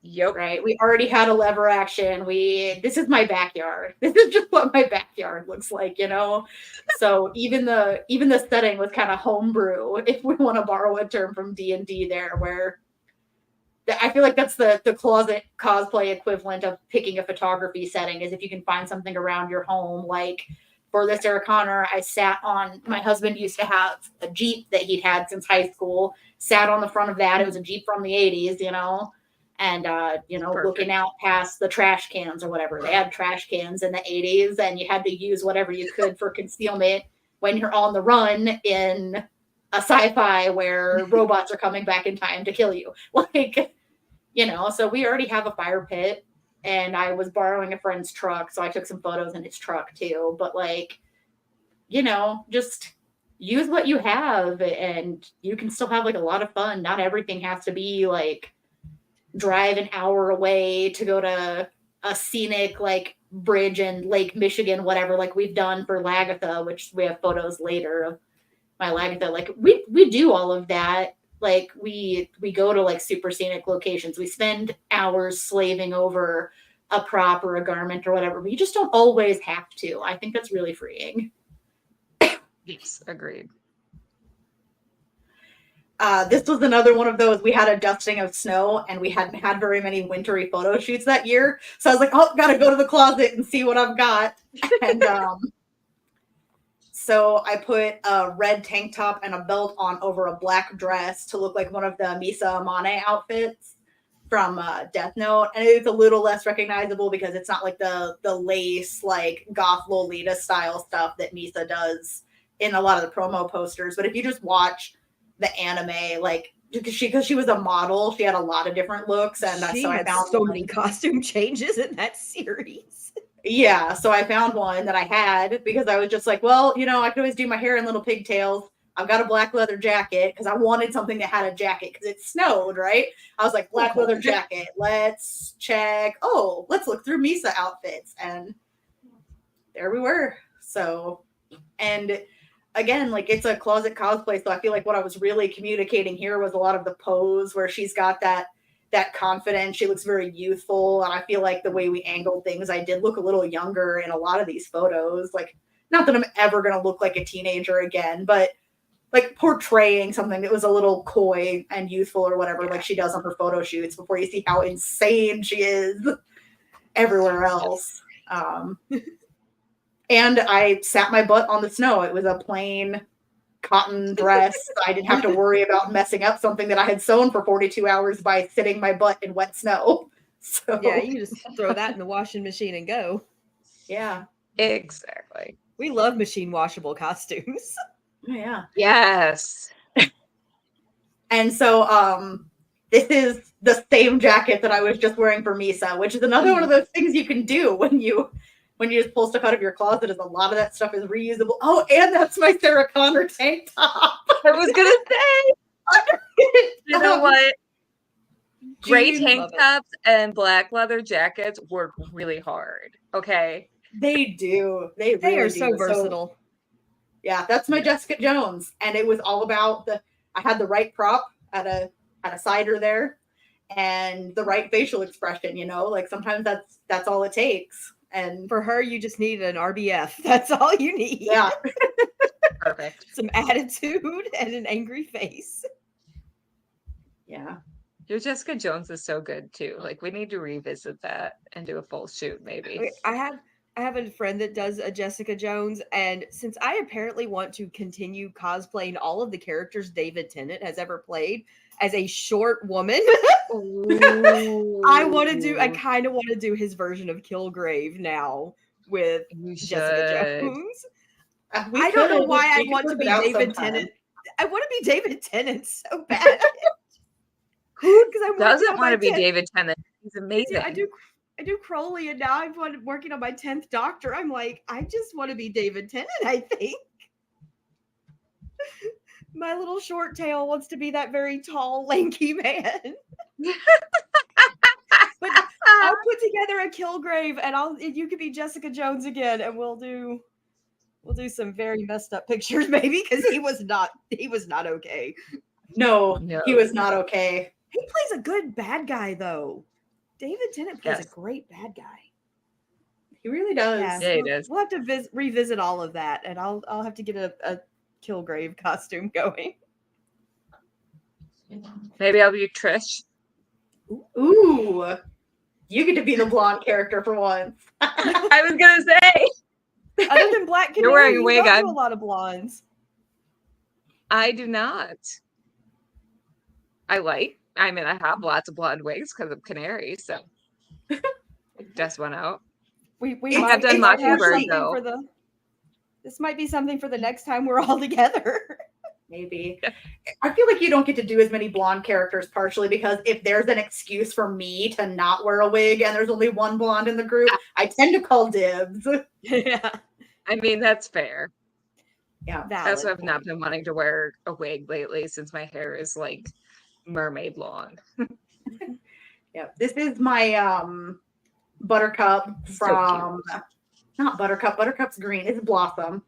Yep. Right. We already had a lever action. This is my backyard. This is just what my backyard looks like, So even the setting was kind of homebrew, if we want to borrow a term from D&D there, where I feel like that's the closet cosplay equivalent of picking a photography setting, is if you can find something around your home. Like for this Sarah Connor, I sat on, my husband used to have a Jeep that he'd had since high school, sat on the front of that. It was a Jeep from the 80s, and looking out past the trash cans or whatever. They had trash cans in the 80s, and you had to use whatever you could for concealment when you're on the run in a sci-fi where robots are coming back in time to kill you. Like, so we already have a fire pit, and I was borrowing a friend's truck, so I took some photos in his truck too. But like, just use what you have, and you can still have like a lot of fun. Not everything has to be like drive an hour away to go to a scenic like bridge in Lake Michigan, whatever, like we've done for Lagatha, which we have photos later of my Lagatha. Like we do all of that. Like we go to like super scenic locations. We spend hours slaving over a prop or a garment or whatever, but you just don't always have to. I think that's really freeing. Yes, agreed. This was another one of those. We had a dusting of snow, and we hadn't had very many wintry photo shoots that year. So I was like, oh, gotta go to the closet and see what I've got. And so I put a red tank top and a belt on over a black dress to look like one of the Misa Amane outfits from Death Note. And it's a little less recognizable because it's not like the lace, like goth Lolita style stuff that Misa does in a lot of the promo posters. But if you just watch the anime, like because she was a model, she had a lot of different looks, and She so I had found so many costume changes in that series. Yeah, so I found one that I had because I was just like, well, I could always do my hair in little pigtails. I've got a black leather jacket because I wanted something that had a jacket because it snowed, right? I was like, black leather jacket. Let's check. Oh, let's look through Misa outfits, and there we were. So, and again, like it's a closet cosplay, so I feel like what I was really communicating here was a lot of the pose where she's got that confidence. She looks very youthful, and I feel like the way we angled things, I did look a little younger in a lot of these photos. Like, not that I'm ever going to look like a teenager again, but like portraying something that was a little coy and youthful or whatever, like she does on her photo shoots before you see how insane she is everywhere else. And I sat my butt on the snow. It was a plain cotton dress. I didn't have to worry about messing up something that I had sewn for 42 hours by sitting my butt in wet snow. So yeah, you just throw that in the washing machine and go. Yeah, exactly. We love machine washable costumes. Oh, yeah. Yes. And so this is the same jacket that I was just wearing for Misa, which is another one of those things you can do when you just pull stuff out of your closet, is a lot of that stuff is reusable. Oh, and that's my Sarah Connor tank top. I was gonna say, you know what? Gray tank tops and black leather jackets work really hard. Okay. They do. They are so versatile. So, yeah, that's my Jessica Jones, and it was all about I had the right prop at a cider there, and the right facial expression. Like sometimes that's all it takes. And for her, you just need an RBF. That's all you need. Yeah. Perfect. Some attitude and an angry face. Yeah. Your Jessica Jones is so good too. Like we need to revisit that and do a full shoot maybe. I have a friend that does a Jessica Jones, and since I apparently want to continue cosplaying all of the characters David Tennant has ever played as a short woman, I kind of want to do his version of Kilgrave now with Jessica Jones. I don't know why I want to be David Tennant. I want to be David Tennant so bad. Who doesn't want to be David Tennant? He's amazing. I do Crowley, and now I'm working on my 10th Doctor. I'm like, I just want to be David Tennant, I think. My little short tail wants to be that very tall, lanky man. But I'll put together a Kilgrave, and you could be Jessica Jones again, and we'll do some very messed up pictures, maybe, because he was not okay. No, he was not okay. He plays a good bad guy, though. David Tennant plays a great bad guy. He really does. Yeah, he does. We'll have to revisit all of that, and I'll have to get a Kilgrave costume going. Maybe I'll be Trish. Ooh, you get to be the blonde character for once. I was gonna say. Other than Black Canary, you're wearing a wig. I do a lot of blondes. I do not. I have lots of blonde wigs because of Canary, so just went out. We have done Mockingbird though. This might be something for the next time we're all together. Maybe. I feel like you don't get to do as many blonde characters, partially because if there's an excuse for me to not wear a wig and there's only one blonde in the group, I tend to call dibs. Yeah. I mean, that's fair. Yeah. I also have not been wanting to wear a wig lately since my hair is like mermaid long. Yeah. This is my Buttercup from not Buttercup. Buttercup's green. It's Blossom.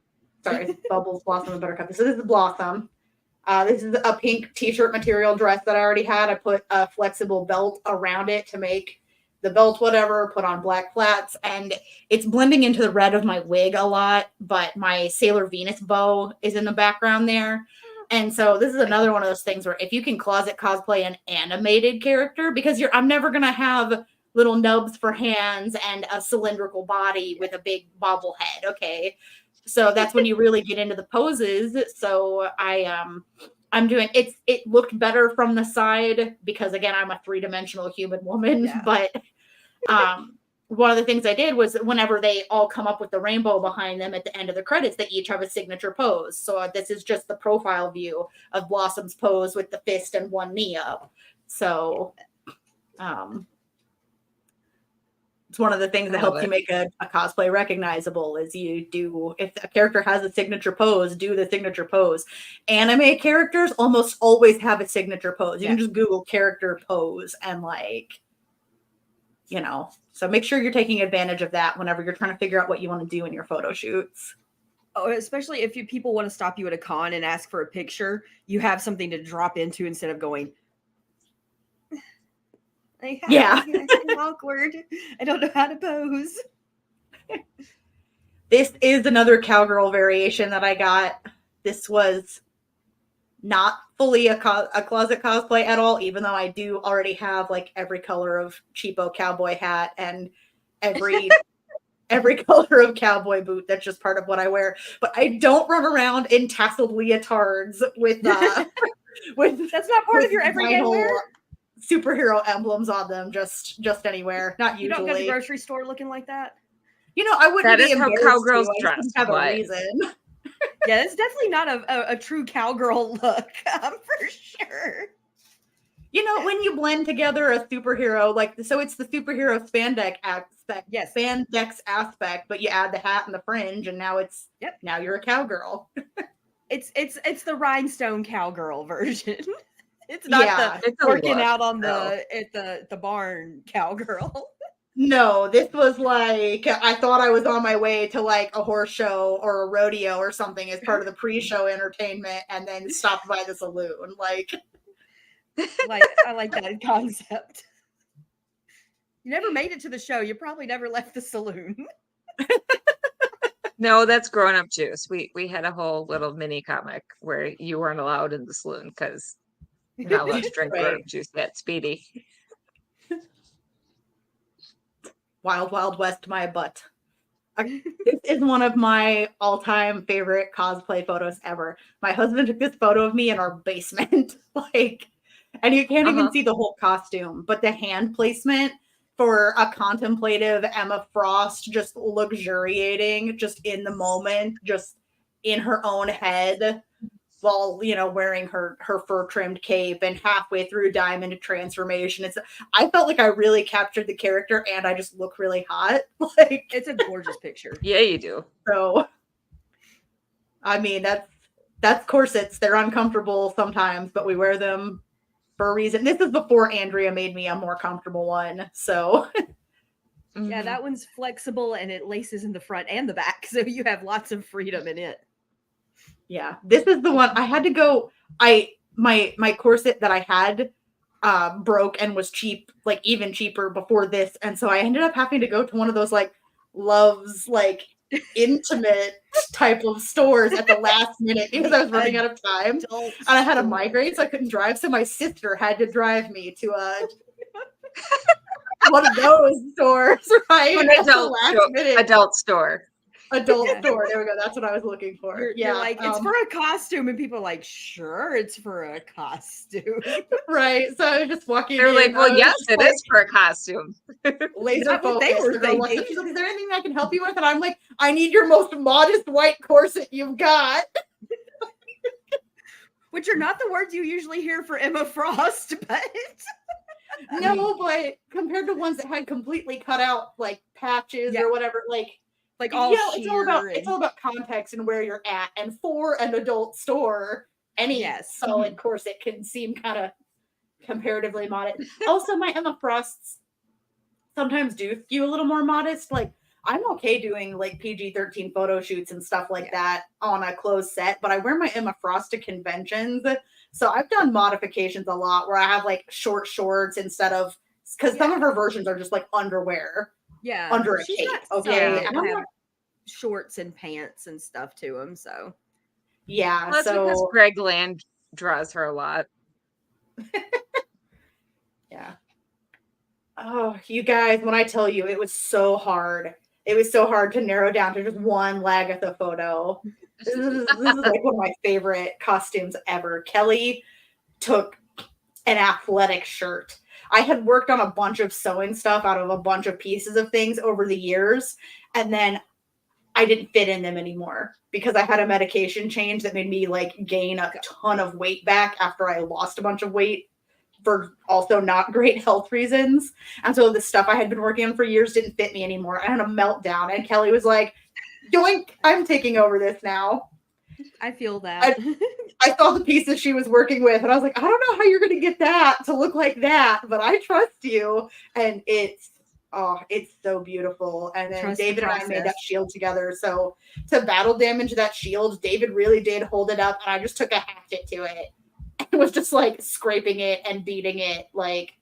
Sorry, Bubbles, Blossom, and Buttercup. So this is Blossom. This is a pink t-shirt material dress that I already had. I put a flexible belt around it to make the belt whatever, put on black flats, and it's blending into the red of my wig a lot, but my Sailor Venus bow is in the background there. And so this is another one of those things where if you can closet cosplay an animated character, because I'm never going to have little nubs for hands and a cylindrical body with a big bobble head. Okay. So that's when you really get into the poses. So I'm doing it looked better from the side because again, I'm a 3-dimensional human woman, but one of the things I did was whenever they all come up with the rainbow behind them at the end of the credits, they each have a signature pose. So this is just the profile view of Blossom's pose with the fist and one knee up. So it's one of the things that helps you make a cosplay recognizable is if a character has a signature pose, do the signature pose. Anime characters almost always have a signature pose. You can just Google character pose and so make sure you're taking advantage of that whenever you're trying to figure out what you want to do in your photo shoots. Oh, especially if people want to stop you at a con and ask for a picture, you have something to drop into instead of going, it's awkward. I don't know how to pose. This is another cowgirl variation that I got. This was not fully a closet cosplay at all, even though I do already have like every color of cheapo cowboy hat and every color of cowboy boot. That's just part of what I wear. But I don't run around in tasseled leotards with that's not part of your everyday wear. Superhero emblems on them, just anywhere. Not usually. You don't go to the grocery store looking like that? I wouldn't That be is how embarrassed cowgirls to. I just dress, didn't have a but- reason. Yeah, it's definitely not a true cowgirl look, for sure. When you blend together a superhero, so it's the superhero spandex aspect, Yes. spandex aspect, but you add the hat and the fringe, and now now you're a cowgirl. It's the rhinestone cowgirl version. It's not It's the a working look, out on though. the barn cowgirl. No, this was like, I thought I was on my way to like a horse show or a rodeo or something as part of the pre-show entertainment, and then stopped by the saloon. Like I like that concept. You never made it to the show. You probably never left the saloon. No, that's grown up juice. We had a whole little mini comic where you weren't allowed in the saloon because you're not allowed to drink grown Right. up juice that speedy. Wild Wild West, my butt. This is one of my all-time favorite cosplay photos ever. My husband took this photo of me in our basement, and you can't even see the whole costume, but the hand placement for a contemplative Emma Frost, just luxuriating, just in the moment, just in her own head, while wearing her fur trimmed cape and halfway through diamond transformation. I felt like I really captured the character, and I just look really hot. It's a gorgeous picture. Yeah, you do. So, I mean, that's corsets. They're uncomfortable sometimes, but we wear them for a reason. This is before Andrea made me a more comfortable one. So, Yeah, that one's flexible and it laces in the front and the back, so you have lots of freedom in it. yeah, this is the one I had to go. My corset that I had broke and was cheap, like even cheaper before this, and so I ended up having to go to one of those like Love's intimate type of stores at the last minute because I was running out of time and I had a migraine, so I couldn't drive. So my sister had to drive me to one of those stores, right? An adult store. Adult store. There we go. That's what I was looking for. You're like, it's for a costume, and people are like, sure, it's for a costume. Right. So I was just walking. They're like, well, yes, it is for a costume. Laser focus. They were thinking. Like, is there anything I can help you with? And I'm like, I need your most modest white corset you've got. Which are not the words you usually hear for Emma Frost, but no, but compared to ones that had completely cut out like patches or whatever, all it's all about context and where you're at. And for an adult store, any solid corset can seem kind of comparatively modest. Also, my Emma Frosts sometimes do skew a little more modest. Like, I'm okay doing like PG-13 photo shoots and stuff like that on a closed set, but I wear my Emma Frost to conventions. So I've done modifications a lot where I have like short shorts instead of, because some of her versions are just like underwear. Yeah. Under a cape. Okay. And I'm like, shorts and pants and stuff to them. So yeah. Well, that's because Greg Land draws her a lot. Yeah. Oh, you guys, when I tell you, it was so hard. It was so hard to narrow down to just one Lagatha photo. This is like one of my favorite costumes ever. Kelly took an athletic shirt. I had worked on a bunch of sewing stuff out of a bunch of pieces of things over the years, and then I didn't fit in them anymore because I had a medication change that made me like gain a ton of weight back after I lost a bunch of weight for also not great health reasons. And so the stuff I had been working on for years didn't fit me anymore. I had a meltdown, and Kelly was like, yoink, I'm taking over this now. I feel that. I saw the pieces she was working with, and I was like, I don't know how you're going to get that to look like that, but I trust you. And it's so beautiful. And then David and I made that shield together. So to battle damage that shield, David really did hold it up, and I just took a hatchet to it. It was just like scraping it and beating it. Like,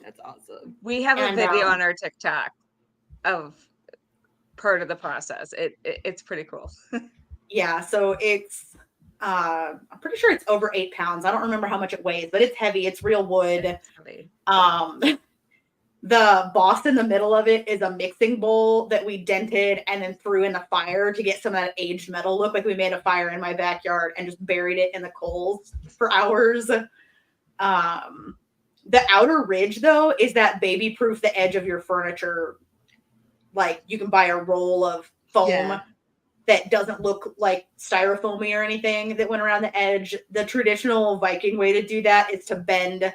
that's awesome. We have a video on our TikTok of part of the process. It's pretty cool. Yeah, so it's I'm pretty sure it's over 8 pounds. I don't remember how much it weighs, but it's heavy. It's real wood. The boss in the middle of it is a mixing bowl that we dented and then threw in the fire to get some of that aged metal look. Like, we made a fire in my backyard and just buried it in the coals for hours. The outer ridge, though, is that baby-proof the edge of your furniture like you can buy a roll of foam Yeah. that doesn't look like styrofoamy or anything that went around the edge. The traditional Viking way to do that is to bend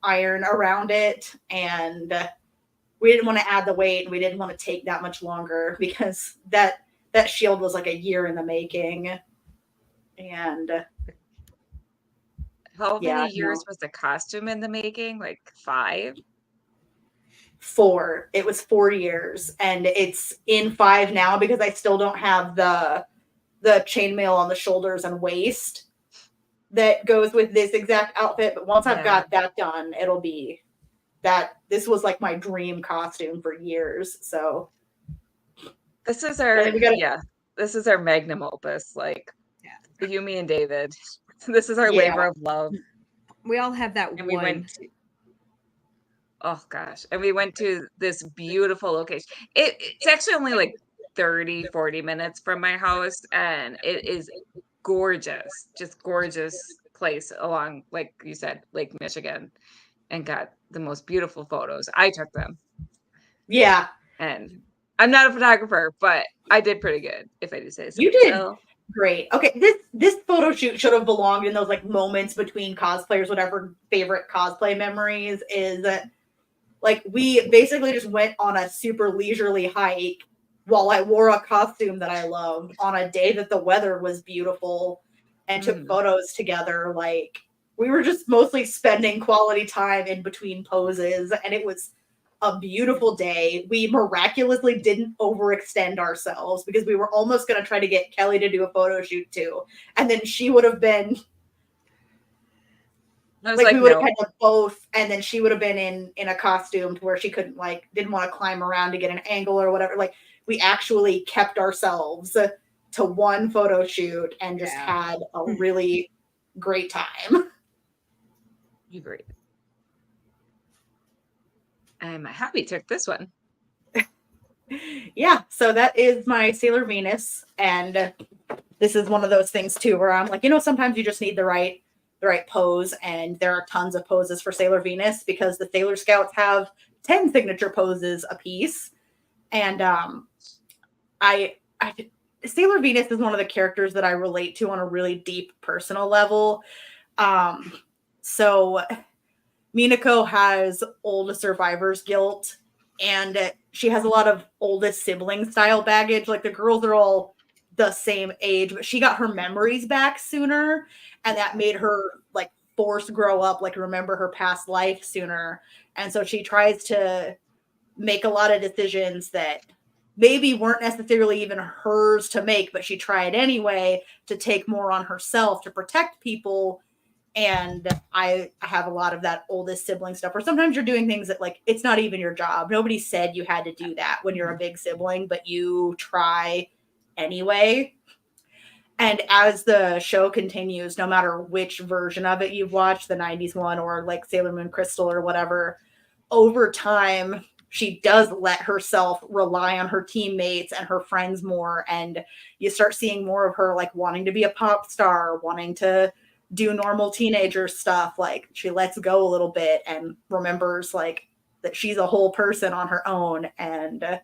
iron around it, and we didn't want to add the weight, and we didn't want to take that much longer because that shield was like a year in the making. And How yeah, many years no. was the costume in the making? Like 5? 4. It was 4 years, and it's in 5 now because I still don't have the chainmail on the shoulders and waist that goes with this exact outfit. But once I've got that done, it'll be that. This was like my dream costume for years. So this is our gotta, this is our magnum opus. Like you, me, and David. This is our Yeah. labor of love. We all have that And one. we went to, oh gosh, and we went to this beautiful location. It's actually only like 30-40 minutes from my house, and it is gorgeous, just gorgeous place along, like you said, Lake Michigan, and got the most beautiful photos. I took them. Yeah. And I'm not a photographer, but I did pretty good, if I do say so. You did So, great. Okay, this photo shoot should have belonged in those like moments between cosplayers, whatever favorite cosplay memories is. Like we basically just went on a super leisurely hike while I wore a costume that I loved on a day that the weather was beautiful and took photos together. Like we were just mostly spending quality time in between poses, and it was a beautiful day. We miraculously didn't overextend ourselves because we were almost going to try to get Kelly to do a photo shoot too. And then she would have been like we would have had to both, and then she would have been in a costume to where she couldn't didn't want to climb around to get an angle or whatever. Like we actually kept ourselves to one photo shoot and just had a really great time. You great. I'm happy took this one. Yeah, so that is my Sailor Venus, and this is one of those things too where I'm like, sometimes you just need the right pose, and there are tons of poses for Sailor Venus because the Sailor Scouts have 10 signature poses a piece, and Sailor Venus is one of the characters that I relate to on a really deep personal level. So Minako has oldest survivor's guilt, and she has a lot of oldest sibling style baggage. Like the girls are all the same age, but she got her memories back sooner, and that made her like force grow up, like remember her past life sooner. And so she tries to make a lot of decisions that maybe weren't necessarily even hers to make, but she tried anyway to take more on herself to protect people. And I have a lot of that oldest sibling stuff where sometimes you're doing things that like, it's not even your job. Nobody said you had to do that when you're a big sibling, but you try anyway. And as the show continues, no matter which version of it you've watched, the 90s one or like Sailor Moon Crystal or whatever, over time, she does let herself rely on her teammates and her friends more. And you start seeing more of her like wanting to be a pop star, wanting to do normal teenager stuff. Like she lets go a little bit and remembers like that she's a whole person on her own. And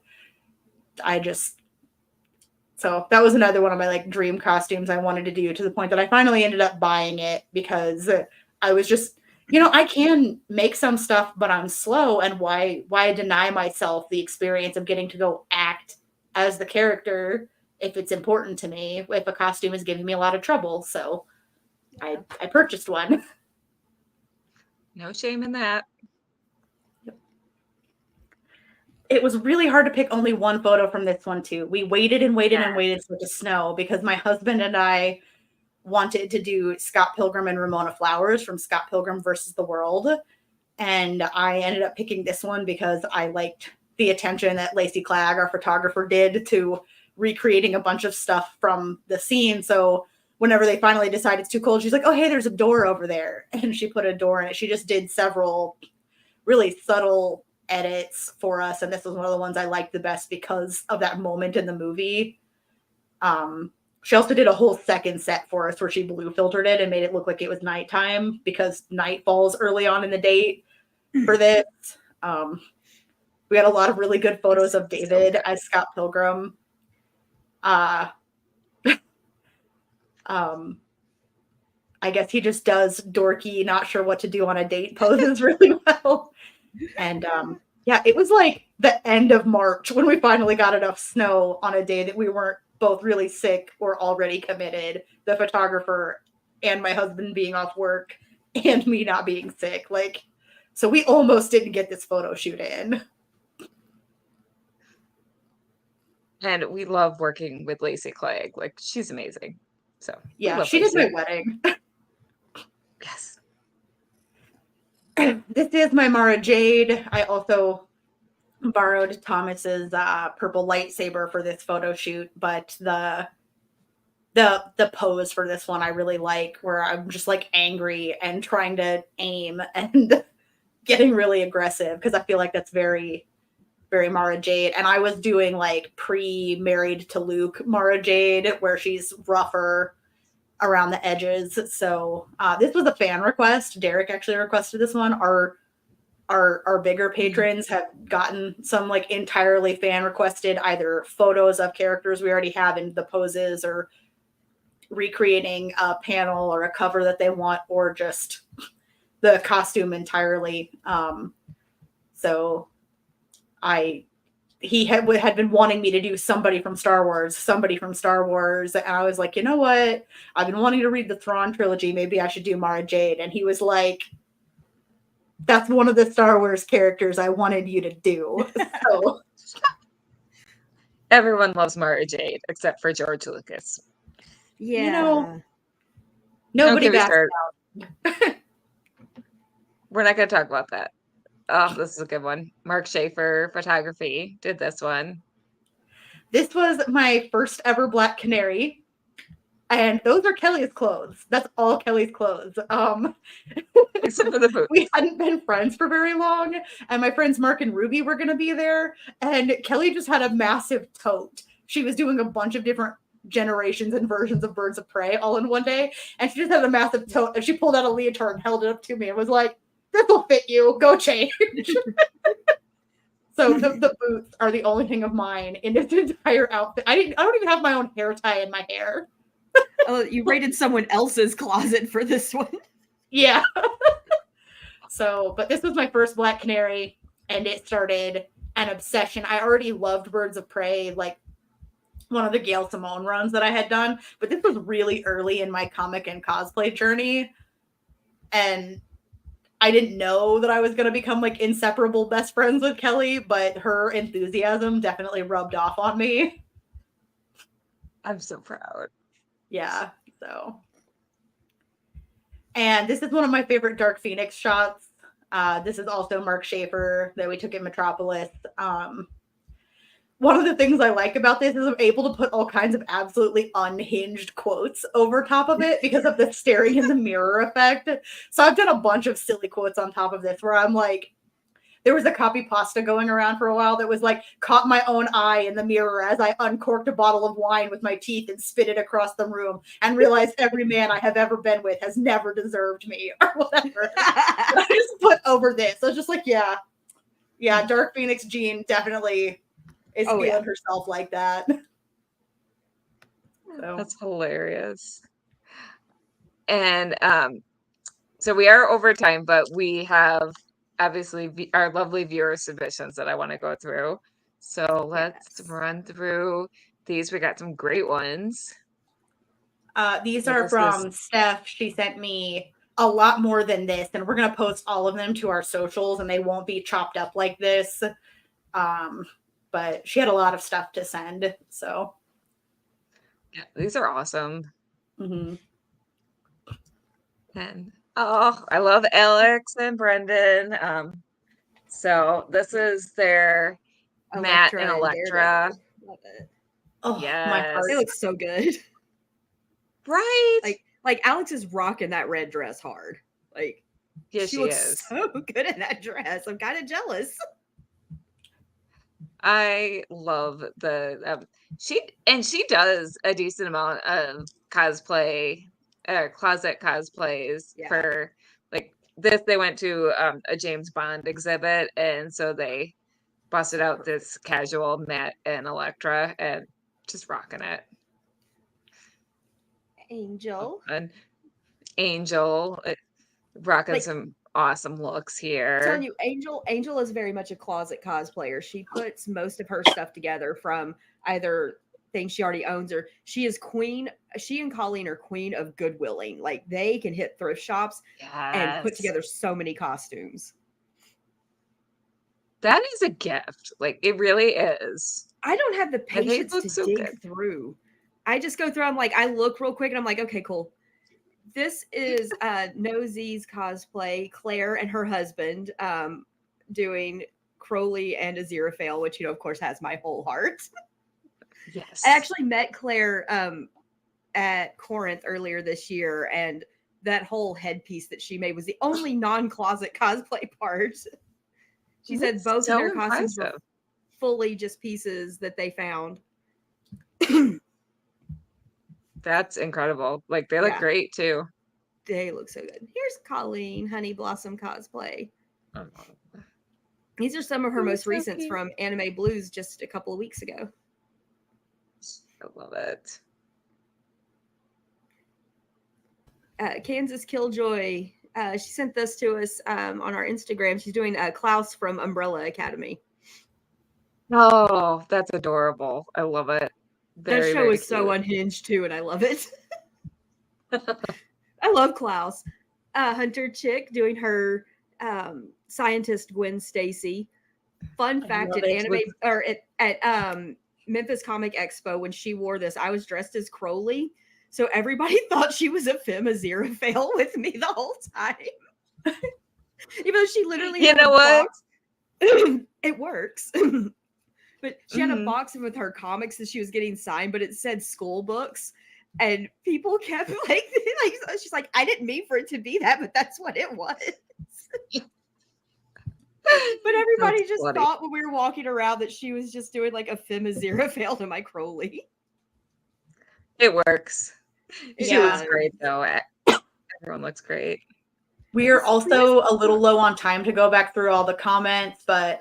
so that was another one of my like dream costumes I wanted to do, to the point that I finally ended up buying it because I was just, I can make some stuff, but I'm slow. And why deny myself the experience of getting to go act as the character if it's important to me, if a costume is giving me a lot of trouble. So I purchased one. No shame in that. It was really hard to pick only one photo from this one too. We waited and waited and waited for it to snow because my husband and I wanted to do Scott Pilgrim and Ramona Flowers from Scott Pilgrim versus the World. And I ended up picking this one because I liked the attention that Lacey Clagg, our photographer, did to recreating a bunch of stuff from the scene. So whenever they finally decide it's too cold, she's like, oh, hey, there's a door over there. And she put a door in it. She just did several really subtle edits for us. And this was one of the ones I liked the best because of that moment in the movie. She also did a whole second set for us where she blue filtered it and made it look like it was nighttime because night falls early on in the date for this. We had a lot of really good photos of So David good. as Scott Pilgrim. I guess he just does dorky, not sure what to do on a date poses really well. And yeah, it was like the end of March when we finally got enough snow on a day that we weren't both really sick or already committed. The photographer and my husband being off work and me not being sick. Like, so we almost didn't get this photo shoot in. And we love working with Lacey Clegg. Like, she's amazing. So we Yeah, love she Lacey. did my wedding. Yes. This is my Mara Jade. I also borrowed Thomas's purple lightsaber for this photo shoot, but the pose for this one I really like, where I'm just like angry and trying to aim and getting really aggressive, because I feel like that's very, very Mara Jade. And I was doing like pre-married to Luke Mara Jade, where she's rougher around the edges. So this was a fan request. Derek actually requested this one. Our bigger patrons have gotten some like entirely fan requested either photos of characters we already have in the poses, or recreating a panel or a cover that they want, or just the costume entirely. So he had been wanting me to do somebody from Star Wars, and I was like, you know what? I've been wanting to read the Thrawn trilogy. Maybe I should do Mara Jade. And he was like, that's one of the Star Wars characters I wanted you to do. So Everyone loves Mara Jade except for George Lucas. Yeah. You know, nobody backs out. We're not going to talk about that. Oh, this is a good one. Mark Schaefer Photography did this one. This was my first ever Black Canary. And those are Kelly's clothes. That's all Kelly's clothes. Except for the boots. We hadn't been friends for very long, and my friends Mark and Ruby were going to be there, and Kelly just had a massive tote. She was doing a bunch of different generations and versions of Birds of Prey all in one day, and she just had a massive tote, and she pulled out a leotard and held it up to me and was like, this will fit you. Go change. So the boots are the only thing of mine in this entire outfit. I don't even have my own hair tie in my hair. Oh, you raided someone else's closet for this one. Yeah. So, but this was my first Black Canary, and it started an obsession. I already loved Birds of Prey, like one of the Gail Simone runs that I had done, but this was really early in my comic and cosplay journey. And I didn't know that I was going to become like inseparable best friends with Kelly, but her enthusiasm definitely rubbed off on me. I'm so proud. Yeah. So, and this is one of my favorite Dark Phoenix shots. This is also Mark Schaefer that we took at Metropolis. One of the things I like about this is I'm able to put all kinds of absolutely unhinged quotes over top of it because of the staring in the mirror effect. So I've done a bunch of silly quotes on top of this where I'm like, there was a copy pasta going around for a while that was like, caught my own eye in the mirror as I uncorked a bottle of wine with my teeth and spit it across the room and realized every man I have ever been with has never deserved me, or whatever. I just put over this. So I was just like, yeah, Dark Phoenix Jean definitely is feeling herself like that. So. That's hilarious. And so we are over time, but we have obviously our lovely viewer submissions that I want to go through. So let's run through these. We got some great ones. These are from Steph. She sent me a lot more than this, and we're going to post all of them to our socials, and they won't be chopped up like this. But she had a lot of stuff to send. So yeah, these are awesome. Mm-hmm. And I love Alex and Brendan. So this is their Matt and Electra. Love it. Oh, yes. My heart. They look so good. Right. Like Alex is rocking that red dress hard. Like, yeah, she looks so good in that dress. I'm kind of jealous. I love the she does a decent amount of cosplay, closet cosplays for like this. They went to a James Bond exhibit, and so they busted out this casual Matt and Electra and just rocking it. Angel. And Angel rocking Like, some awesome looks here. I'm telling you, Angel is very much a closet cosplayer. She puts most of her stuff together from either things she already owns or she and Colleen are queen of goodwilling. Like, they can hit thrift shops and put Yes. together so many costumes. That is a gift. Like, it really is. I don't have the And they patience look to so dig good. through. I just go through, I'm like, I look real quick and I'm like, okay, cool. This is Nosey's cosplay, Claire and her husband doing Crowley and Aziraphale, which, of course, has my whole heart. Yes. I actually met Claire at Corinth earlier this year, and that whole headpiece that she made was the only non-closet cosplay part. She said both of their costumes were fully just pieces that they found. That's incredible. Like, they look great too. They look so good. Here's Colleen Honey Blossom cosplay. Oh. These are some of her most recents from Anime Blues just a couple of weeks ago. I love it. Kansas Killjoy. She sent this to us on our Instagram. She's doing Klaus from Umbrella Academy. Oh, that's adorable. I love it. That show is so unhinged too, and I love it. I love Klaus. Hunter Chick doing her scientist Gwen Stacy. Fun fact at Memphis Comic Expo, when she wore this, I was dressed as Crowley. So everybody thought she was a femme Aziraphale with me the whole time. Even though she literally had a box. It works. But she had a box with her comics that she was getting signed, but it said school books. And people kept like she's like, I didn't mean for it to be that, but that's what it was. But everybody just thought when we were walking around that she was just doing like a femme Aziraphale to my Crowley. It works. She looks great though. Everyone looks great. We are also a little low on time to go back through all the comments, but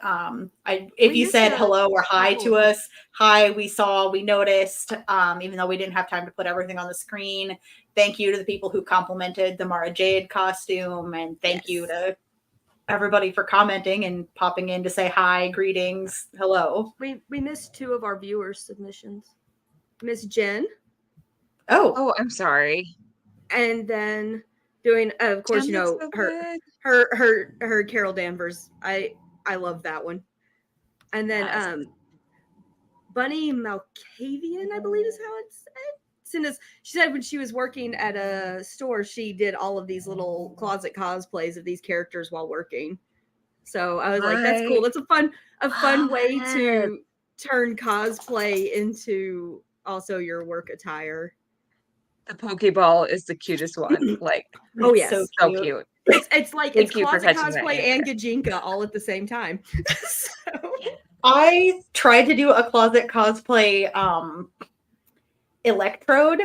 if you said hello or hi to us, hi, we saw, we noticed, even though we didn't have time to put everything on the screen. Thank you to the people who complimented the Mara Jade costume, and thank you to everybody for commenting and popping in to say hi, greetings, hello. We missed 2 of our viewers' submissions. Miss Jen. Oh, I'm sorry. And then doing, of course, her Carol Danvers. I love that one. And then Bunny Malkavian, I believe is how it's said. She said when she was working at a store, she did all of these little closet cosplays of these characters while working. So I was like, that's cool. That's a fun way to turn cosplay into also your work attire. The Pokeball is the cutest one. Like, oh yes, so cute. It's like it's closet cosplay and Gajinka all at the same time. So. I tried to do a closet cosplay Electrode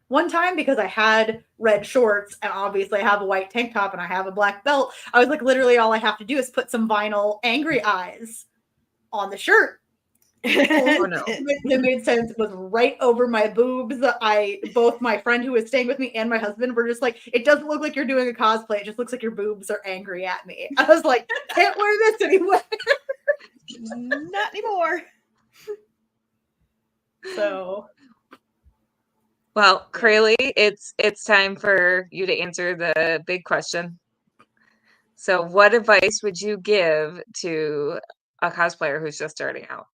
one time because I had red shorts and obviously I have a white tank top and I have a black belt. I was like, literally all I have to do is put some vinyl angry eyes on the shirt. Oh no. It made sense. It was right over my boobs. Both my friend who was staying with me and my husband were just like, it doesn't look like you're doing a cosplay. It just looks like your boobs are angry at me. I was like, can't wear this anymore. Not anymore. So, well, Crayle, it's time for you to answer the big question. So, what advice would you give to a cosplayer who's just starting out?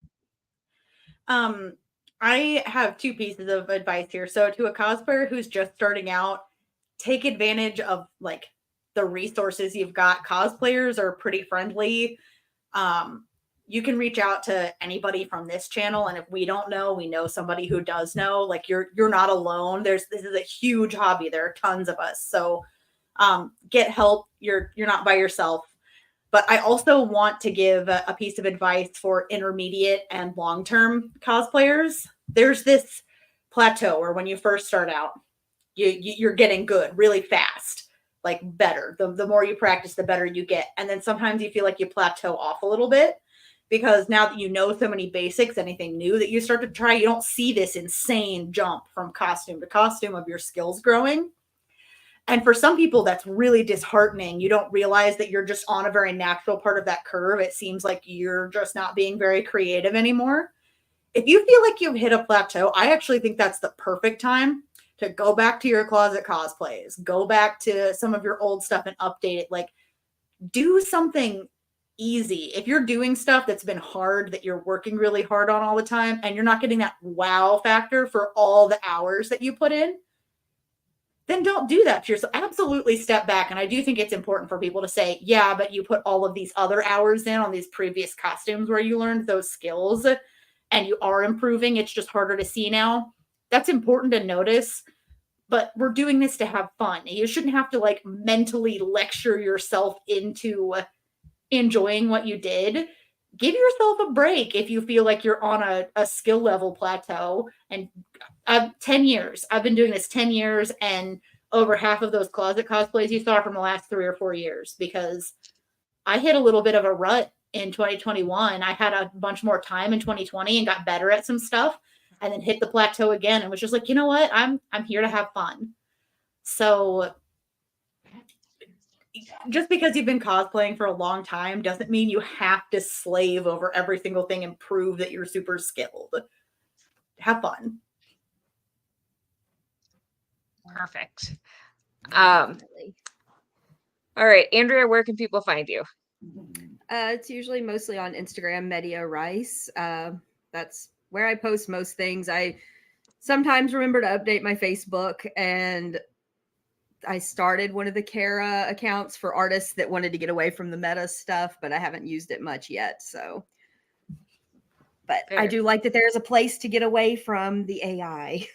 I have 2 pieces of advice here. So, to a cosplayer who's just starting out, take advantage of like the resources you've got. Cosplayers are pretty friendly. You can reach out to anybody from this channel, and if we don't know, we know somebody who does know. Like you're not alone. This is a huge hobby. There are tons of us. So get help. You're not by yourself. But I also want to give a piece of advice for intermediate and long-term cosplayers. There's this plateau where when you first start out, you're getting good really fast, like better. The more you practice, the better you get. And then sometimes you feel like you plateau off a little bit. because now that you know so many basics, anything new that you start to try, you don't see this insane jump from costume to costume of your skills growing. And for some people, that's really disheartening. You don't realize that you're just on a very natural part of that curve. It seems like you're just not being very creative anymore. If you feel like you've hit a plateau, I actually think that's the perfect time to go back to your closet cosplays, go back to some of your old stuff and update it. Like, do something easy. If you're doing stuff that's been hard, that you're working really hard on all the time, and you're not getting that wow factor for all the hours that you put in, then don't do that to yourself. Absolutely step back. And I do think it's important for people to say, yeah, but you put all of these other hours in on these previous costumes where you learned those skills and you are improving. It's just harder to see now. That's important to notice. But we're doing this to have fun. You shouldn't have to like mentally lecture yourself into enjoying what you did. Give yourself a break if you feel like you're on a skill level plateau. And 10 years. I've been doing this 10 years, and over half of those closet cosplays you saw from the last 3 or 4 years, because I hit a little bit of a rut in 2021. I had a bunch more time in 2020 and got better at some stuff, and then hit the plateau again and was just like, you know what? I'm here to have fun. So just because you've been cosplaying for a long time doesn't mean you have to slave over every single thing and prove that you're super skilled. Have fun. Perfect. All right, Andrea, where can people find you? It's usually mostly on Instagram, Media Rice. That's where I post most things. I sometimes remember to update my Facebook, and I started one of the Kara accounts for artists that wanted to get away from the meta stuff, but I haven't used it much yet. So, but Fair. I do like that there's a place to get away from the AI.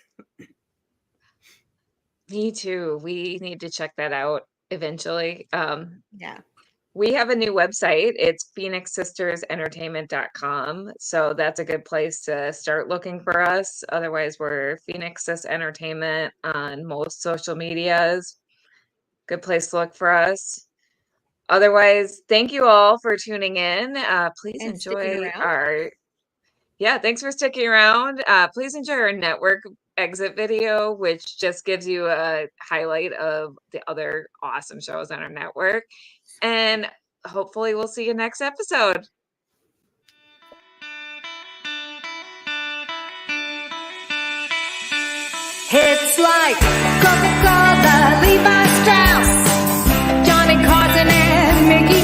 Me too. We need to check that out eventually. Yeah. We have a new website. It's phoenixsistersentertainment.com. So that's a good place to start looking for us. Otherwise, we're Phoenix Sis Entertainment on most social medias. Good place to look for us. Otherwise, thank you all for tuning in. Please And sticking enjoy around. thanks for sticking around. Please enjoy our network exit video, which just gives you a highlight of the other awesome shows on our network. And hopefully we'll see you next episode. It's like Coca-Cola, Levi Strauss, Johnny Carson, and Mickey